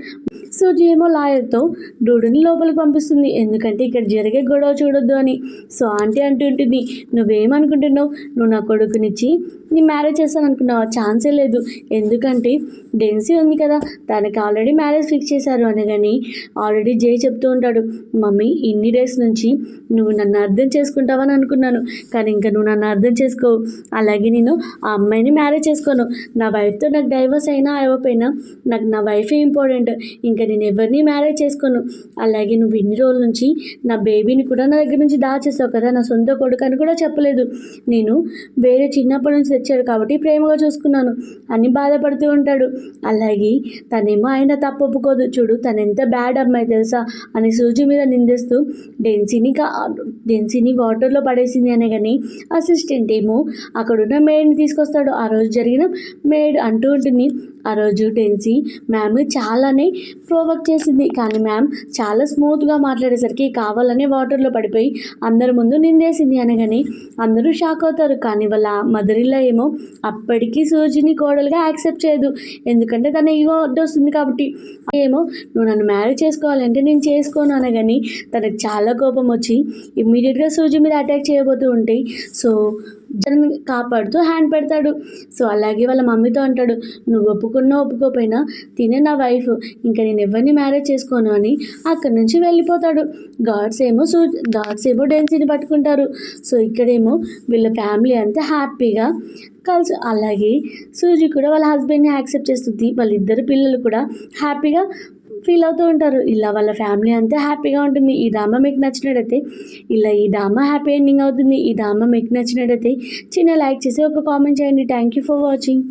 సూజీ ఏమో లాయర్తో డూడుని లోపలికి పంపిస్తుంది, ఎందుకంటే ఇక్కడ జరిగే గొడవ చూడొద్దు అని. సో ఆంటీ అంటుంటుంది, నువ్వేమనుకుంటున్నావు, నువ్వు నా కొడుకునిచ్చి నీ మ్యారేజ్ చేస్తాను అనుకున్నావా? ఛాన్సే లేదు, ఎందుకంటే డెన్సీ ఉంది కదా, తనకి ఆల్రెడీ మ్యారేజ్ ఫిక్స్ చేశారు అనగాని ఆల్రెడీ జే చెప్తూ ఉంటాడు, మమ్మీ ఇన్ని డేస్ నుంచి నువ్వు నన్ను అర్థం చేసుకుంటావని అనుకున్నాను, కానీ ఇంకా నువ్వు నన్ను అర్థం చేసుకోవు. అలాగే నేను ఆ అమ్మాయిని మ్యారేజ్ చేసుకోను. నా వైఫ్తో నాకు డైవర్స్ అయినా అవ్వకపోయినా నాకు నా వైఫే ఇంపార్టెంట్. ఇంకా నేను ఎవరిని మ్యారేజ్ చేసుకోను. అలాగే నువ్వు ఇన్ని రోజుల నుంచి నా బేబీని కూడా నా దగ్గర నుంచి దాచేసావు కదా, నా సొంత కొడుకు అని కూడా చెప్పలేదు. నేను వేరే చిన్నప్పటి నుంచి తెచ్చాడు కాబట్టి ప్రేమగా చూసుకున్నాను అని బాధపడుతూ ఉంటాడు. అలాగే తనేమో ఆయన తప్పు ఒప్పుకోదు. చూడు తను ఎంత బ్యాడ్ అమ్మాయి తెలుసా అని సూజీ మీద నిందిస్తూ డెన్సీని వాటర్లో పడేసింది అనగానే అసిస్టెంట్ ఏమో అక్కడున్న మేడ్ని తీసుకొస్తాడు. ఆ రోజు జరిగిన మేడ్ అంటూ ఉంటుంది, ఆ రోజు డెన్సీ మ్యామ్ చాలానే ప్రోవోక్ చేసింది, కానీ మ్యామ్ చాలా స్మూత్గా మాట్లాడేసరికి కావాలనే వాటర్లో పడిపోయి అందరి ముందు నిందేసింది అనగానే అందరూ షాక్ అవుతారు. కానీ వాళ్ళ మదర్ ఇల్లా ఏమో అప్పటికీ సూజీని కోడలుగా యాక్సెప్ట్ చేయదు, ఎందుకంటే తన ఈగో అడ్డొస్తుంది కాబట్టి. ఏమో నువ్వు నన్ను మ్యారేజ్ చేసుకోవాలంటే నేను చేసుకోను అనగాని తనకు చాలా కోపం వచ్చి ఇమ్మీడియట్గా సూజీ మీద అటాక్ చేయబోతూ ఉంటాయి. సో జనని కాపాడుతూ హ్యాండ్ పెడతాడు. సో అలాగే వాళ్ళ మమ్మీతో అంటాడు, నువ్వు ఒప్పుకున్నా ఒప్పుకోపోయినా తినే నా వైఫ్, ఇంకా నేను ఎవరిని మ్యారేజ్ చేసుకోను అని అక్కడి నుంచి వెళ్ళిపోతాడు. గాడ్స్ ఏమో డెన్సీని పట్టుకుంటారు. సో ఇక్కడేమో వీళ్ళ ఫ్యామిలీ అంతా హ్యాపీగా కలిసి, అలాగే సూజీ కూడా వాళ్ళ హస్బెండ్ని యాక్సెప్ట్ చేస్తుంది. వాళ్ళిద్దరు పిల్లలు కూడా హ్యాపీగా ఫీల్ అవుతూ ఉంటారు. ఇలా వాళ్ళ ఫ్యామిలీ అంతా హ్యాపీగా ఉంటుంది. ఈ డ్రామా మీకు నచ్చినట్టయితే ఈ డ్రామా హ్యాపీ ఎండింగ్ అవుతుంది. ఈ డ్రామా మీకు నచ్చినట్టయితే చిన్న లైక్ చేసి ఒక కామెంట్ చేయండి. Thank you for watching.